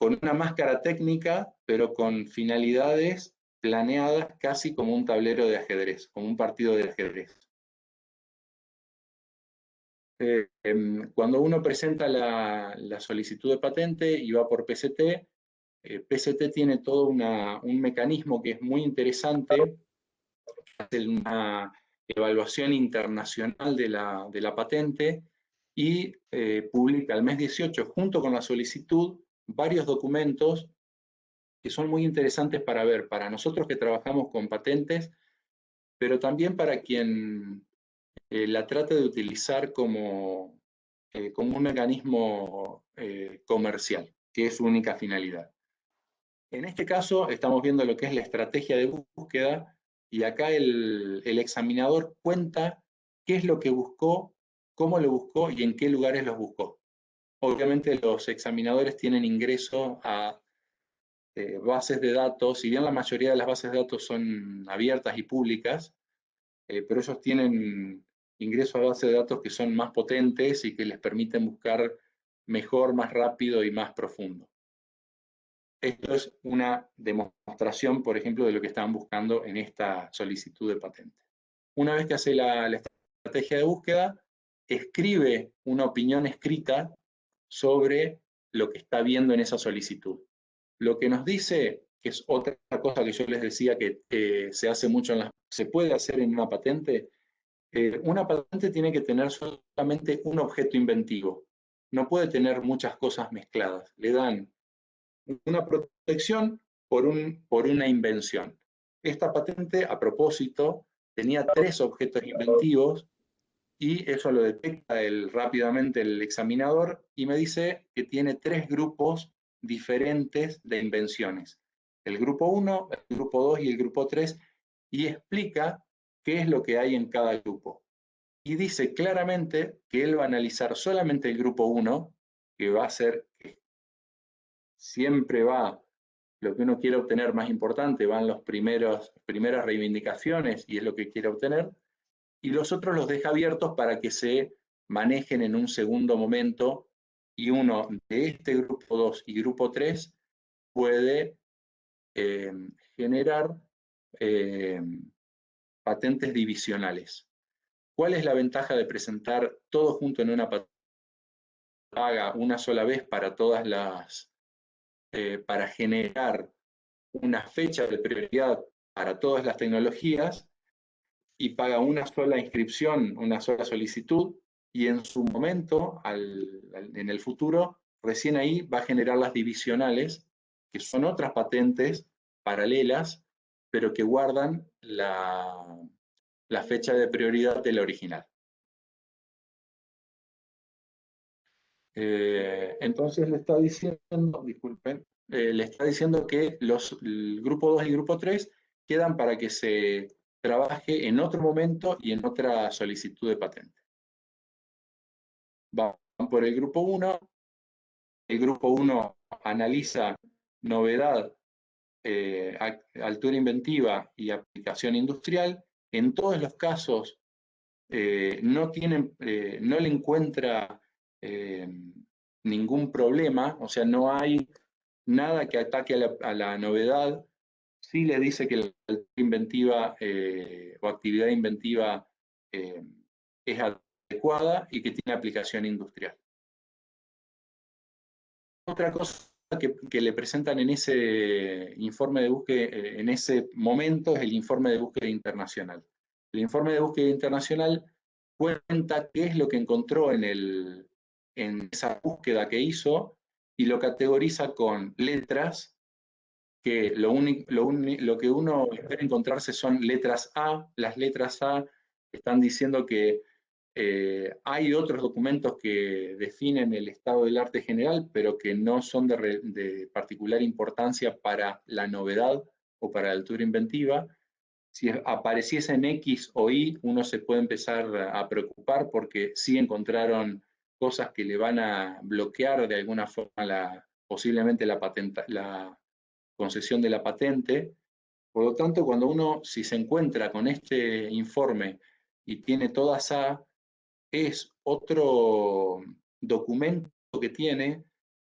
con una máscara técnica, pero con finalidades planeadas casi como un tablero de ajedrez, como un partido de ajedrez. Cuando uno presenta la solicitud de patente y va por PCT, PCT tiene todo un mecanismo que es muy interesante, hace una evaluación internacional de la patente y publica el mes 18, junto con la solicitud, varios documentos que son muy interesantes para ver, para nosotros que trabajamos con patentes, pero también para quien la trate de utilizar como un mecanismo comercial, que es su única finalidad. En este caso estamos viendo lo que es la estrategia de búsqueda, y acá el examinador cuenta qué es lo que buscó, cómo lo buscó y en qué lugares los buscó. Obviamente los examinadores tienen ingreso a bases de datos, si bien la mayoría de las bases de datos son abiertas y públicas, pero ellos tienen ingreso a bases de datos que son más potentes y que les permiten buscar mejor, más rápido y más profundo. Esto es una demostración, por ejemplo, de lo que estaban buscando en esta solicitud de patente. Una vez que hace la estrategia de búsqueda, escribe una opinión escrita sobre lo que está viendo en esa solicitud. Lo que nos dice, que es otra cosa que yo les decía que se hace mucho se puede hacer en una patente tiene que tener solamente un objeto inventivo. No puede tener muchas cosas mezcladas. Le dan una protección por una invención. Esta patente, a propósito, tenía 3 objetos inventivos, y eso lo detecta rápidamente el examinador y me dice que tiene 3 grupos diferentes de invenciones. El grupo 1, el grupo 2 y el grupo 3, y explica qué es lo que hay en cada grupo. Y dice claramente que él va a analizar solamente el grupo 1, que va a ser, que siempre va, lo que uno quiere obtener más importante, van las primeras reivindicaciones y es lo que quiere obtener, y los otros los deja abiertos para que se manejen en un segundo momento, y uno de este grupo 2 y grupo 3 puede generar patentes divisionales. ¿Cuál es la ventaja de presentar todo junto en una patente paga una sola vez para todas para generar una fecha de prioridad para todas las tecnologías, y paga una sola inscripción, una sola solicitud, y en su momento, en el futuro, recién ahí va a generar las divisionales, que son otras patentes paralelas, pero que guardan la fecha de prioridad de la original. Entonces le está diciendo, disculpen, le está diciendo que el grupo 2 y el grupo 3 quedan para que se trabaje en otro momento y en otra solicitud de patente. Vamos por el grupo 1. El grupo 1 analiza novedad, altura inventiva y aplicación industrial. En todos los casos no le encuentra ningún problema, o sea, no hay nada que ataque a la novedad. Sí le dice que la altura inventiva o actividad inventiva es adecuada y que tiene aplicación industrial. Otra cosa que le presentan en ese informe de búsqueda, en ese momento, es el informe de búsqueda internacional. El informe de búsqueda internacional cuenta qué es lo que encontró en esa búsqueda que hizo y lo categoriza con letras, que lo que uno espera encontrarse son letras A. Las letras A están diciendo que hay otros documentos que definen el estado del arte general, pero que no son de particular importancia para la novedad o para la altura inventiva. Si apareciesen X o Y, uno se puede empezar a preocupar porque sí encontraron cosas que le van a bloquear de alguna forma posiblemente la concesión de la patente. Por lo tanto, cuando uno, si se encuentra con este informe y tiene todas A, es otro documento que tiene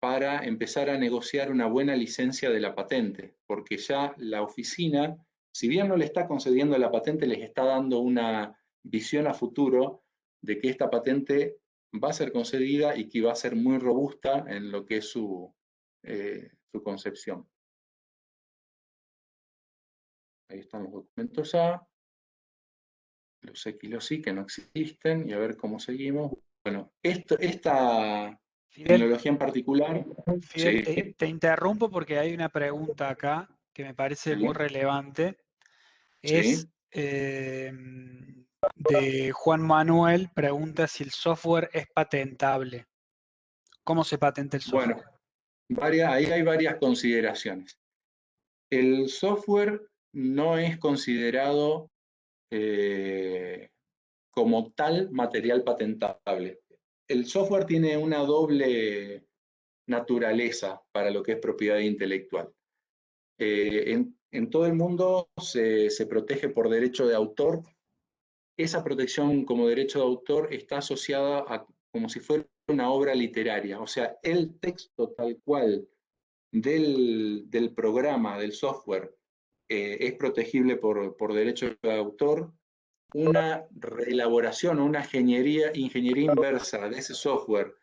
para empezar a negociar una buena licencia de la patente, porque ya la oficina, si bien no le está concediendo la patente, les está dando una visión a futuro de que esta patente va a ser concedida y que va a ser muy robusta en lo que es su concepción. Ahí están los documentos A, los X y los Y que no existen, y a ver cómo seguimos. Bueno, esta Fidel, tecnología en particular, Fidel, sí, te interrumpo porque hay una pregunta acá que me parece muy sí, relevante. Es sí. de Juan Manuel, pregunta si el software es patentable. ¿Cómo se patenta el Bueno, software? ahí hay varias consideraciones. El software no es considerado como tal material patentable. El software tiene una doble naturaleza para lo que es propiedad intelectual. En todo el mundo se protege por derecho de autor. Esa protección como derecho de autor está asociada a como si fuera una obra literaria, o sea, el texto tal cual del programa, del software, es protegible por derecho de autor. Una reelaboración o una ingeniería inversa de ese software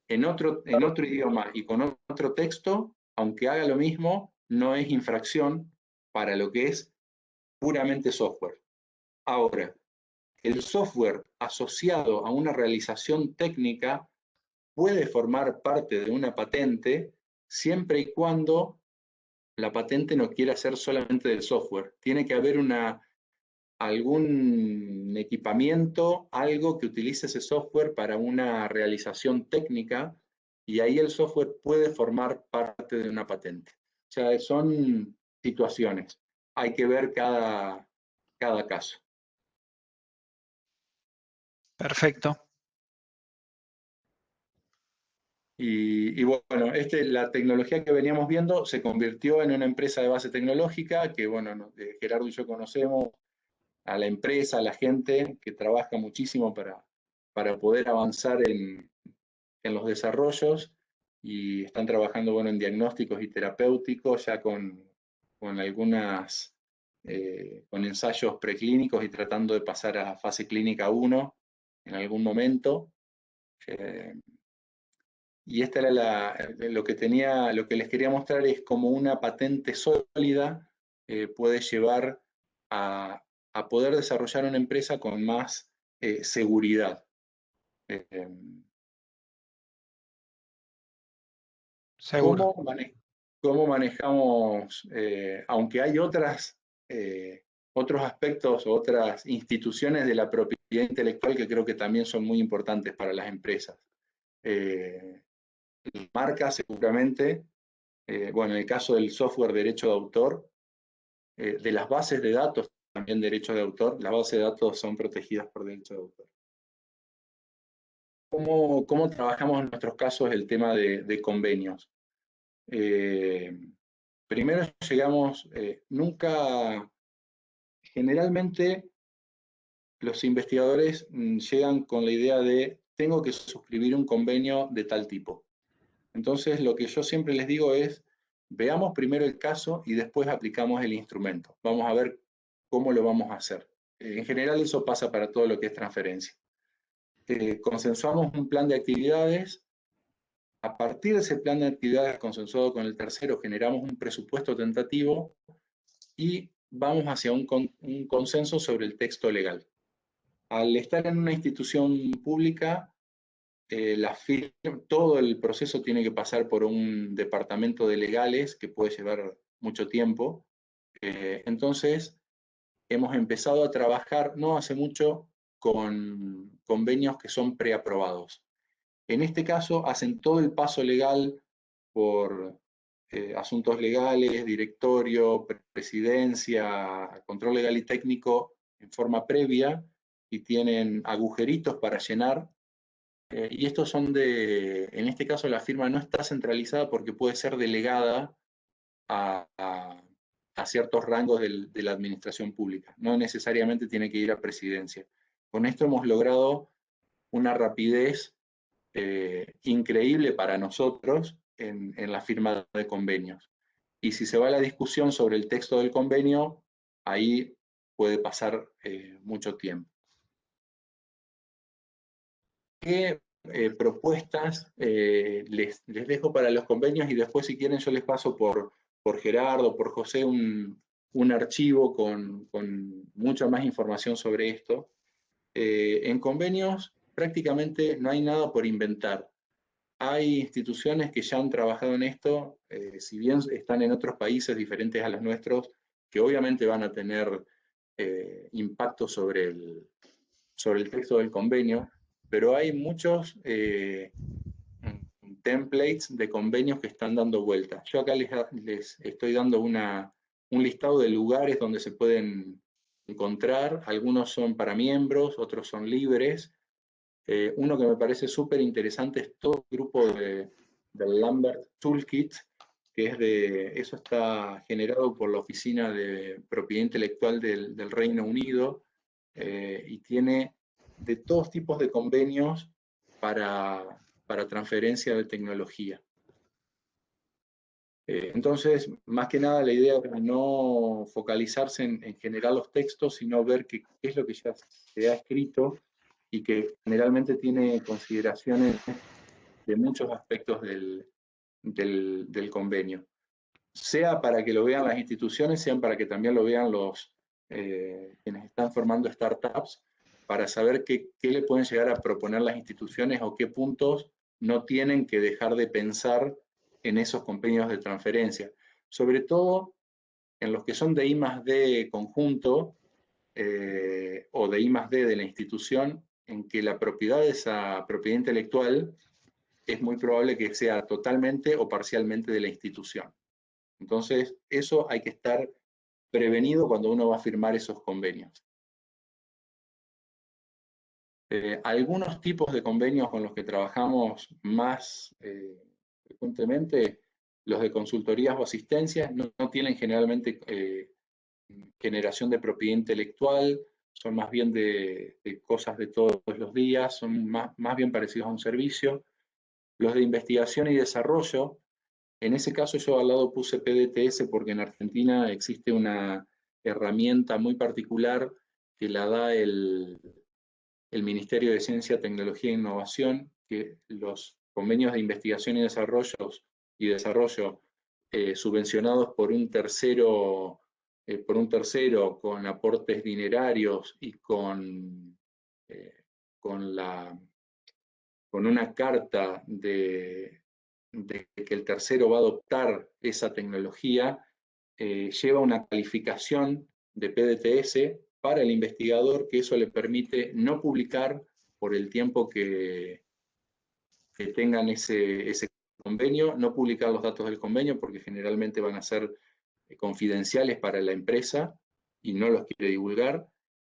en otro idioma y con otro texto, aunque haga lo mismo, no es infracción para lo que es puramente software. Ahora, el software asociado a una realización técnica puede formar parte de una patente siempre y cuando la patente no quiera ser solamente del software. Tiene que haber algún equipamiento, algo que utilice ese software para una realización técnica, y ahí el software puede formar parte de una patente. O sea, son situaciones. Hay que ver cada caso. Perfecto. Y bueno, la tecnología que veníamos viendo se convirtió en una empresa de base tecnológica que, bueno, Gerardo y yo conocemos a la empresa, a la gente que trabaja muchísimo para poder avanzar en los desarrollos, y están trabajando, bueno, en diagnósticos y terapéuticos ya con con ensayos preclínicos y tratando de pasar a fase clínica 1 en algún momento. Y esta era lo que les quería mostrar es cómo una patente sólida puede llevar a poder desarrollar una empresa con más seguridad. Seguro. ¿Cómo manejamos, aunque hay otros aspectos, otras instituciones de la propiedad intelectual que creo que también son muy importantes para las empresas? Marca seguramente, bueno, en el caso del software derecho de autor, de las bases de datos también derecho de autor, las bases de datos son protegidas por derecho de autor. ¿Cómo trabajamos en nuestros casos el tema de convenios? Primero llegamos, generalmente los investigadores llegan con la idea de tengo que suscribir un convenio de tal tipo. Entonces lo que yo siempre les digo es, veamos primero el caso y después aplicamos el instrumento. Vamos a ver cómo lo vamos a hacer. En general eso pasa para todo lo que es transferencia. Consensuamos un plan de actividades. A partir de ese plan de actividades consensuado con el tercero, generamos un presupuesto tentativo y vamos hacia un consenso sobre el texto legal. Al estar en una institución pública, todo el proceso tiene que pasar por un departamento de legales que puede llevar mucho tiempo. Entonces, hemos empezado a trabajar no hace mucho con convenios que son preaprobados. En este caso, hacen todo el paso legal por asuntos legales, directorio, presidencia, control legal y técnico en forma previa y tienen agujeritos para llenar. Y estos son en este caso la firma no está centralizada porque puede ser delegada a ciertos rangos de la administración pública. No necesariamente tiene que ir a presidencia. Con esto hemos logrado una rapidez increíble para nosotros en la firma de convenios. Y si se va a la discusión sobre el texto del convenio, ahí puede pasar mucho tiempo. ¿Qué propuestas les dejo para los convenios? Y después, si quieren, yo les paso por Gerardo, por José, un archivo con mucha más información sobre esto. En convenios prácticamente no hay nada por inventar. Hay instituciones que ya han trabajado en esto, si bien están en otros países diferentes a los nuestros, que obviamente van a tener impacto sobre el texto del convenio, pero hay muchos templates de convenios que están dando vueltas. Yo acá les estoy dando un listado de lugares donde se pueden encontrar. Algunos son para miembros, otros son libres. Uno que me parece súper interesante es todo el grupo del Lambert Toolkit, eso está generado por la Oficina de Propiedad Intelectual del Reino Unido y tiene de todos tipos de convenios para transferencia de tecnología. Entonces, más que nada, la idea es no focalizarse en generar los textos, sino ver qué es lo que ya se ha escrito y que generalmente tiene consideraciones de muchos aspectos del convenio. Sea para que lo vean las instituciones, sean para que también lo vean quienes están formando startups, para saber qué le pueden llegar a proponer las instituciones o qué puntos no tienen que dejar de pensar en esos convenios de transferencia. Sobre todo en los que son de I+D conjunto o de I+D de la institución, en que la propiedad de esa propiedad intelectual es muy probable que sea totalmente o parcialmente de la institución. Entonces, eso hay que estar prevenido cuando uno va a firmar esos convenios. Algunos tipos de convenios con los que trabajamos más frecuentemente, los de consultorías o asistencias, no tienen generalmente generación de propiedad intelectual, son más bien de cosas de todos los días, son más bien parecidos a un servicio. Los de investigación y desarrollo, en ese caso yo al lado puse PDTS porque en Argentina existe una herramienta muy particular que la da el Ministerio de Ciencia, Tecnología e Innovación, que los convenios de investigación y desarrollo subvencionados por un tercero con aportes dinerarios y con una carta de que el tercero va a adoptar esa tecnología, lleva una calificación de PDTS para el investigador, que eso le permite no publicar por el tiempo que tengan ese convenio, no publicar los datos del convenio porque generalmente van a ser confidenciales para la empresa y no los quiere divulgar,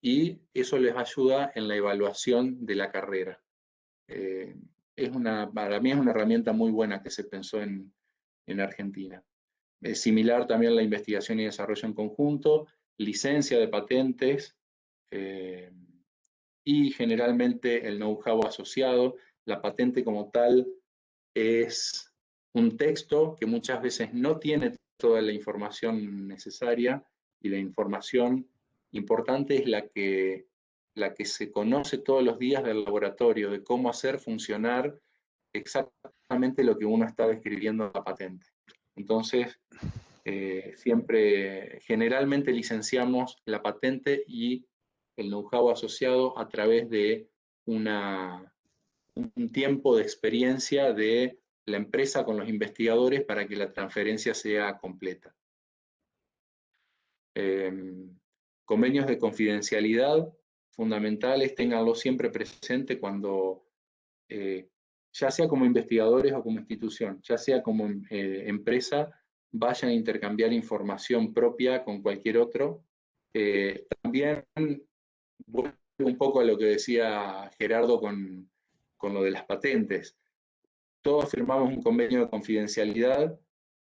y eso les ayuda en la evaluación de la carrera. para mí es una herramienta muy buena que se pensó en Argentina. Es similar también la investigación y desarrollo en conjunto, licencia de patentes y generalmente el know-how asociado. La patente como tal es un texto que muchas veces no tiene toda la información necesaria, y la información importante es la que se conoce todos los días del laboratorio, de cómo hacer funcionar exactamente lo que uno está describiendo en la patente. Entonces, generalmente licenciamos la patente y el know-how asociado a través de un tiempo de experiencia de la empresa con los investigadores para que la transferencia sea completa. Convenios de confidencialidad fundamentales, ténganlo siempre presente cuando, ya sea como investigadores o como institución, ya sea como empresa, vayan a intercambiar información propia con cualquier otro. También vuelvo un poco a lo que decía Gerardo con lo de las patentes. Todos firmamos un convenio de confidencialidad,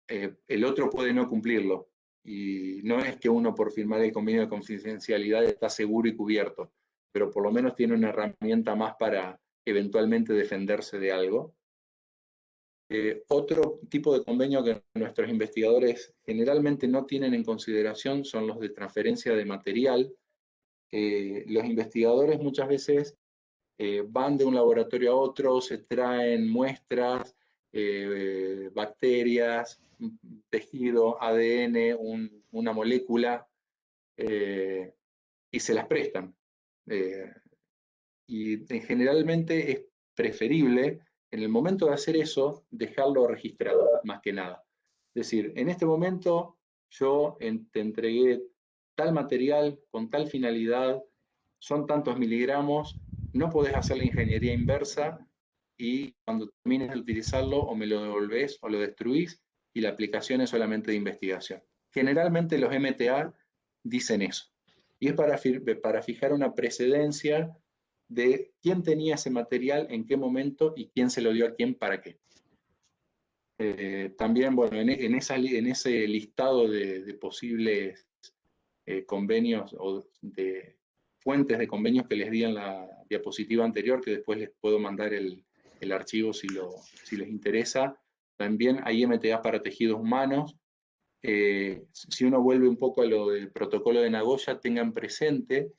el otro puede no cumplirlo, y no es que uno por firmar el convenio de confidencialidad está seguro y cubierto, pero por lo menos tiene una herramienta más para eventualmente defenderse de algo. Otro tipo de convenio que nuestros investigadores generalmente no tienen en consideración son los de transferencia de material. Los investigadores muchas veces van de un laboratorio a otro, se traen muestras, bacterias, tejido, ADN, una molécula, y se las prestan. Y generalmente es preferible, en el momento de hacer eso, dejarlo registrado, más que nada. Es decir, en este momento yo te entregué tal material con tal finalidad, son tantos miligramos, no podés hacer la ingeniería inversa y cuando termines de utilizarlo o me lo devolvés o lo destruís, y la aplicación es solamente de investigación. Generalmente los MTA dicen eso. Y es para fijar una precedencia de quién tenía ese material, en qué momento y quién se lo dio a quién para qué. También, bueno, en ese listado de posibles convenios o de fuentes de convenios que les di en la diapositiva anterior, que después les puedo mandar el archivo si les interesa. También hay MTA para tejidos humanos. Si uno vuelve un poco a lo del protocolo de Nagoya, tengan presente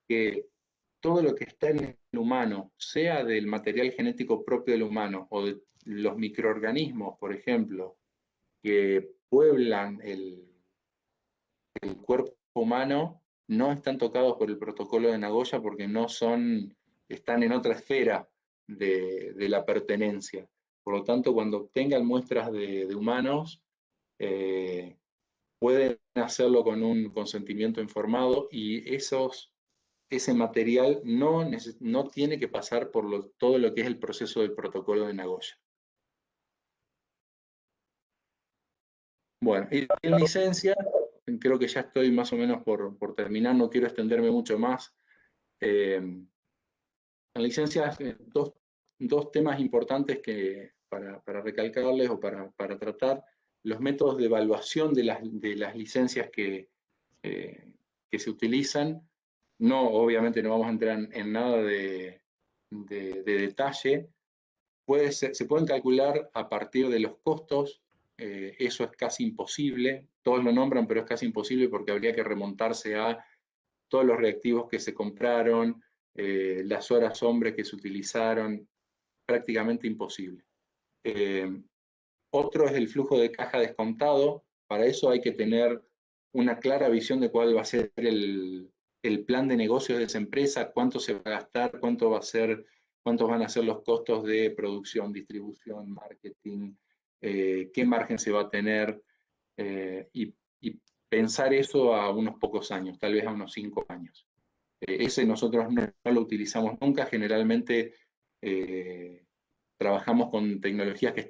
que todo lo que está en el humano, sea del material genético propio del humano o de los microorganismos, por ejemplo, que pueblan el cuerpo humano, no están tocados por el protocolo de Nagoya porque están en otra esfera de la pertenencia. Por lo tanto, cuando obtengan muestras de humanos, pueden hacerlo con un consentimiento informado, y ese material no tiene que pasar por todo lo que es el proceso del protocolo de Nagoya. Bueno, y en licencia, creo que ya estoy más o menos por terminar, no quiero extenderme mucho más. En licencia, dos temas importantes para recalcarles o para tratar: los métodos de evaluación de las licencias que se utilizan. Obviamente no vamos a entrar en nada de detalle. Se pueden calcular a partir de los costos. Eso es casi imposible. Todos lo nombran, pero es casi imposible porque habría que remontarse a todos los reactivos que se compraron, las horas hombre que se utilizaron. Prácticamente imposible. Otro es el flujo de caja descontado. Para eso hay que tener una clara visión de cuál va a ser el plan de negocios de esa empresa, cuánto se va a gastar, cuántos van a ser los costos de producción, distribución, marketing, qué margen se va a tener, y pensar eso a unos pocos años, tal vez a unos 5 años. Ese nosotros no lo utilizamos nunca. Generalmente trabajamos con tecnologías que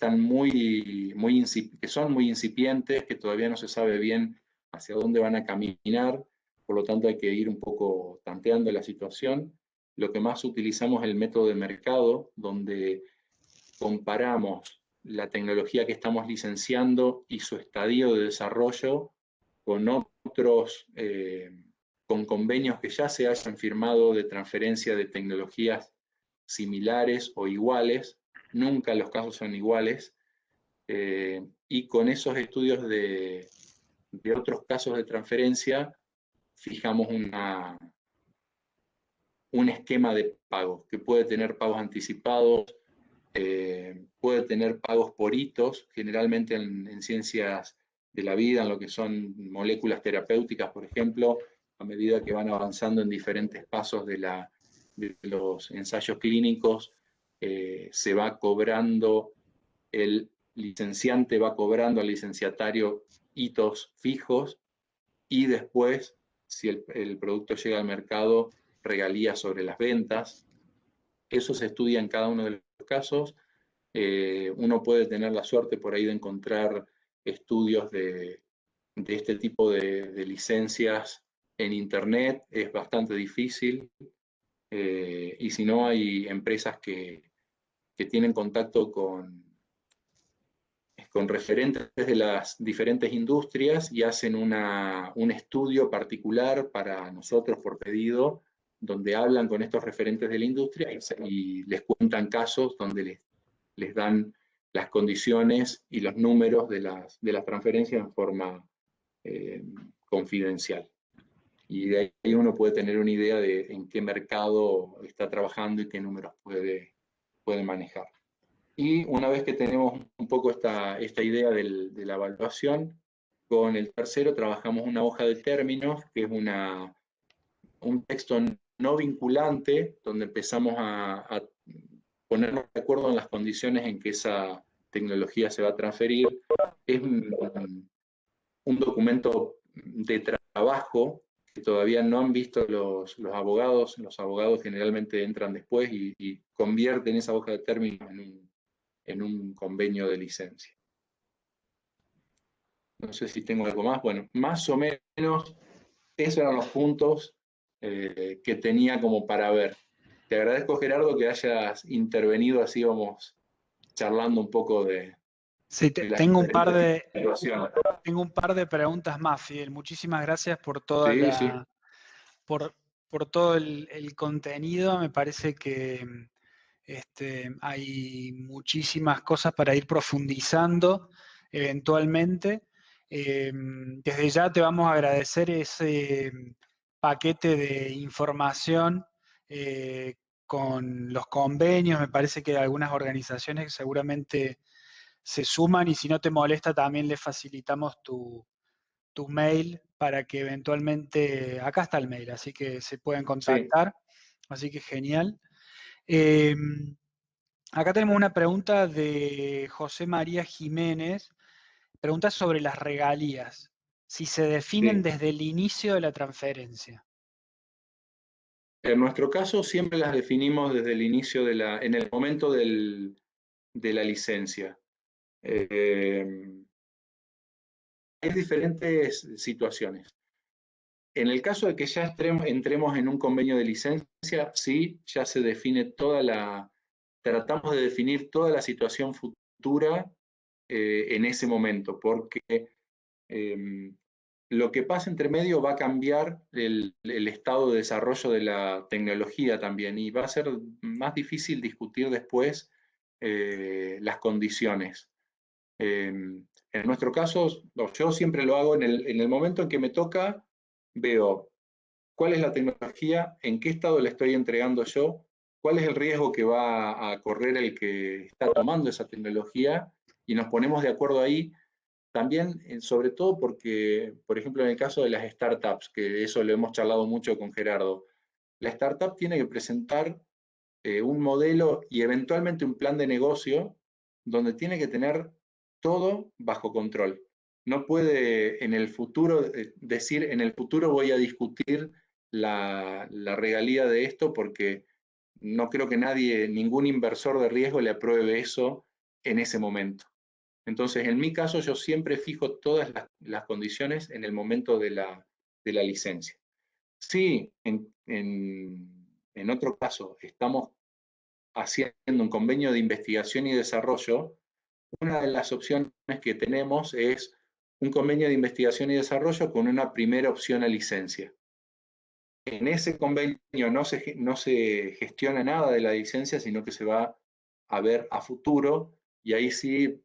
son muy incipientes, que todavía no se sabe bien hacia dónde van a caminar, por lo tanto hay que ir un poco tanteando la situación. lo que más utilizamos es el método de mercado, donde comparamos la tecnología que estamos licenciando y su estadio de desarrollo con otros, con convenios que ya se hayan firmado de transferencia de tecnologías similares o iguales. Nunca los casos son iguales. Y con esos estudios de otros casos de transferencia, fijamos un esquema de pagos, que puede tener pagos anticipados, puede tener pagos por hitos, generalmente en ciencias de la vida, en lo que son moléculas terapéuticas, por ejemplo, a medida que van avanzando en diferentes pasos de los ensayos clínicos, se va cobrando, el licenciante va cobrando al licenciatario hitos fijos y después, si el producto llega al mercado, regalías sobre las ventas. Eso se estudia en cada uno de los casos. Uno puede tener la suerte por ahí de encontrar estudios de este tipo de licencias en Internet. Es bastante difícil. Y si no, hay empresas que tienen contacto con referentes de las diferentes industrias y hacen un estudio particular para nosotros por pedido, donde hablan con estos referentes de la industria y les cuentan casos donde les dan las condiciones y los números de las transferencias en forma confidencial. Y de ahí uno puede tener una idea de en qué mercado está trabajando y qué números puede manejar. Y una vez que tenemos un poco esta idea de la evaluación, con el tercero trabajamos una hoja de términos, que es un texto no vinculante, donde empezamos a ponernos de acuerdo en las condiciones en que esa tecnología se va a transferir. Es un documento de trabajo que todavía no han visto los abogados. Los abogados generalmente entran después y convierten esa hoja de términos en un convenio de licencia. No sé si tengo algo más. Bueno, más o menos esos eran los puntos que tenía como para ver. Te agradezco, Gerardo, que hayas intervenido, así vamos charlando un poco de Sí, las tengo un par diferentes situaciones. tengo un par de preguntas más, Fidel. Muchísimas gracias por toda Sí, sí. por todo el contenido. Me parece que hay muchísimas cosas para ir profundizando eventualmente. Desde ya te vamos a agradecer ese paquete de información con los convenios. Me parece que algunas organizaciones seguramente se suman y si no te molesta también le facilitamos tu mail para que eventualmente, acá está el mail, así que se pueden Sí. contactar. Así que genial. Acá tenemos una pregunta de José María Jiménez. Pregunta sobre las regalías. Si se definen Sí. desde el inicio de la transferencia. En nuestro caso siempre las definimos desde el inicio en el momento de la licencia. Hay diferentes situaciones. En el caso de que ya entremos en un convenio de licencia, sí, ya se define tratamos de definir toda la situación futura en ese momento, porque lo que pasa entre medio va a cambiar el estado de desarrollo de la tecnología también y va a ser más difícil discutir después las condiciones. En nuestro caso, yo siempre lo hago en el momento en que me toca, veo cuál es la tecnología, en qué estado la estoy entregando yo, cuál es el riesgo que va a correr el que está tomando esa tecnología y nos ponemos de acuerdo ahí. También, sobre todo porque, por ejemplo, en el caso de las startups, que eso lo hemos charlado mucho con Gerardo, la startup tiene que presentar un modelo y eventualmente un plan de negocio donde tiene que tener todo bajo control. No puede en el futuro decir, en el futuro voy a discutir la regalía de esto porque no creo que ningún inversor de riesgo le apruebe eso en ese momento. Entonces, en mi caso, yo siempre fijo todas las condiciones en el momento de la licencia. Sí, en otro caso estamos haciendo un convenio de investigación y desarrollo, una de las opciones que tenemos es un convenio de investigación y desarrollo con una primera opción a licencia. En ese convenio no se gestiona nada de la licencia, sino que se va a ver a futuro, y ahí sí,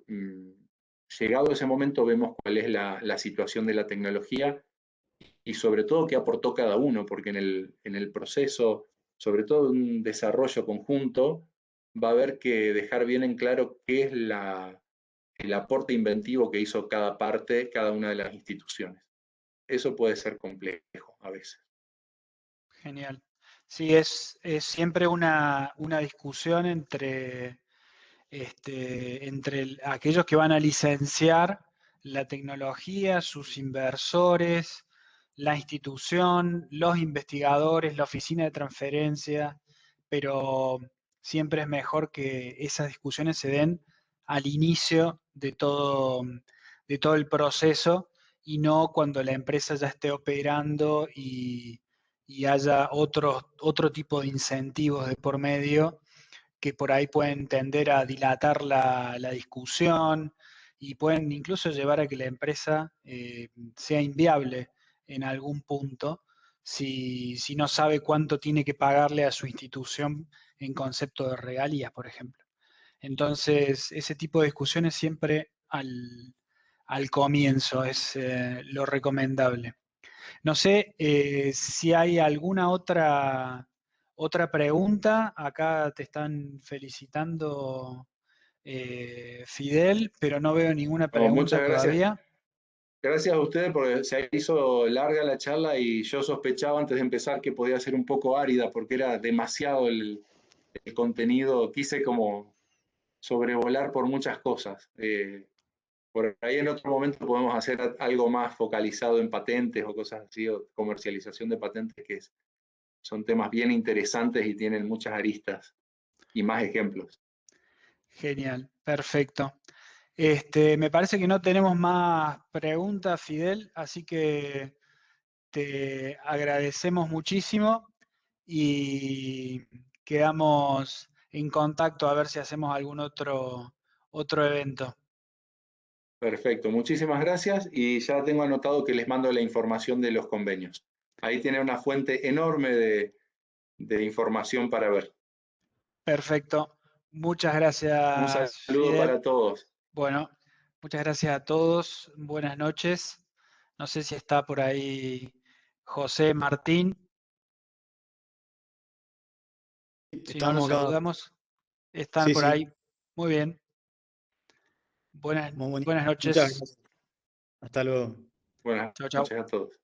llegado ese momento, vemos cuál es la situación de la tecnología y sobre todo qué aportó cada uno, porque en el proceso, sobre todo un desarrollo conjunto, va a haber que dejar bien en claro qué es el aporte inventivo que hizo cada parte, cada una de las instituciones. Eso puede ser complejo a veces. Genial. Sí, es siempre una discusión entre, aquellos que van a licenciar la tecnología, sus inversores, la institución, los investigadores, la oficina de transferencia, pero siempre es mejor que esas discusiones se den al inicio de todo el proceso y no cuando la empresa ya esté operando y haya otro tipo de incentivos de por medio que por ahí pueden tender a dilatar la discusión y pueden incluso llevar a que la empresa sea inviable en algún punto si no sabe cuánto tiene que pagarle a su institución en concepto de regalías, por ejemplo. Entonces, ese tipo de discusiones siempre al comienzo es lo recomendable. No sé si hay alguna otra pregunta. Acá te están felicitando, Fidel, pero no veo ninguna No, pregunta muchas gracias. todavía. Gracias a ustedes porque se hizo larga la charla y yo sospechaba antes de empezar que podía ser un poco árida porque era demasiado el contenido. Quise como sobrevolar por muchas cosas. Por ahí en otro momento podemos hacer algo más focalizado en patentes o cosas así, o comercialización de patentes, que son temas bien interesantes y tienen muchas aristas y más ejemplos. Genial, perfecto. Me parece que no tenemos más preguntas, Fidel, así que te agradecemos muchísimo y quedamos en contacto a ver si hacemos algún otro evento. Perfecto, muchísimas gracias y ya tengo anotado que les mando la información de los convenios. Ahí tiene una fuente enorme de información para ver. Perfecto. Muchas Un gracias, saludo Fidel. para todos. Bueno, muchas gracias a todos. Buenas noches. No sé si está por ahí José Martín. Si no, los Estamos acá. saludamos. Están Sí, por sí. ahí. Muy bien. Muy bonito. Buenas Muchas noches. gracias. Hasta luego. Buenas Chao, chao. noches a todos.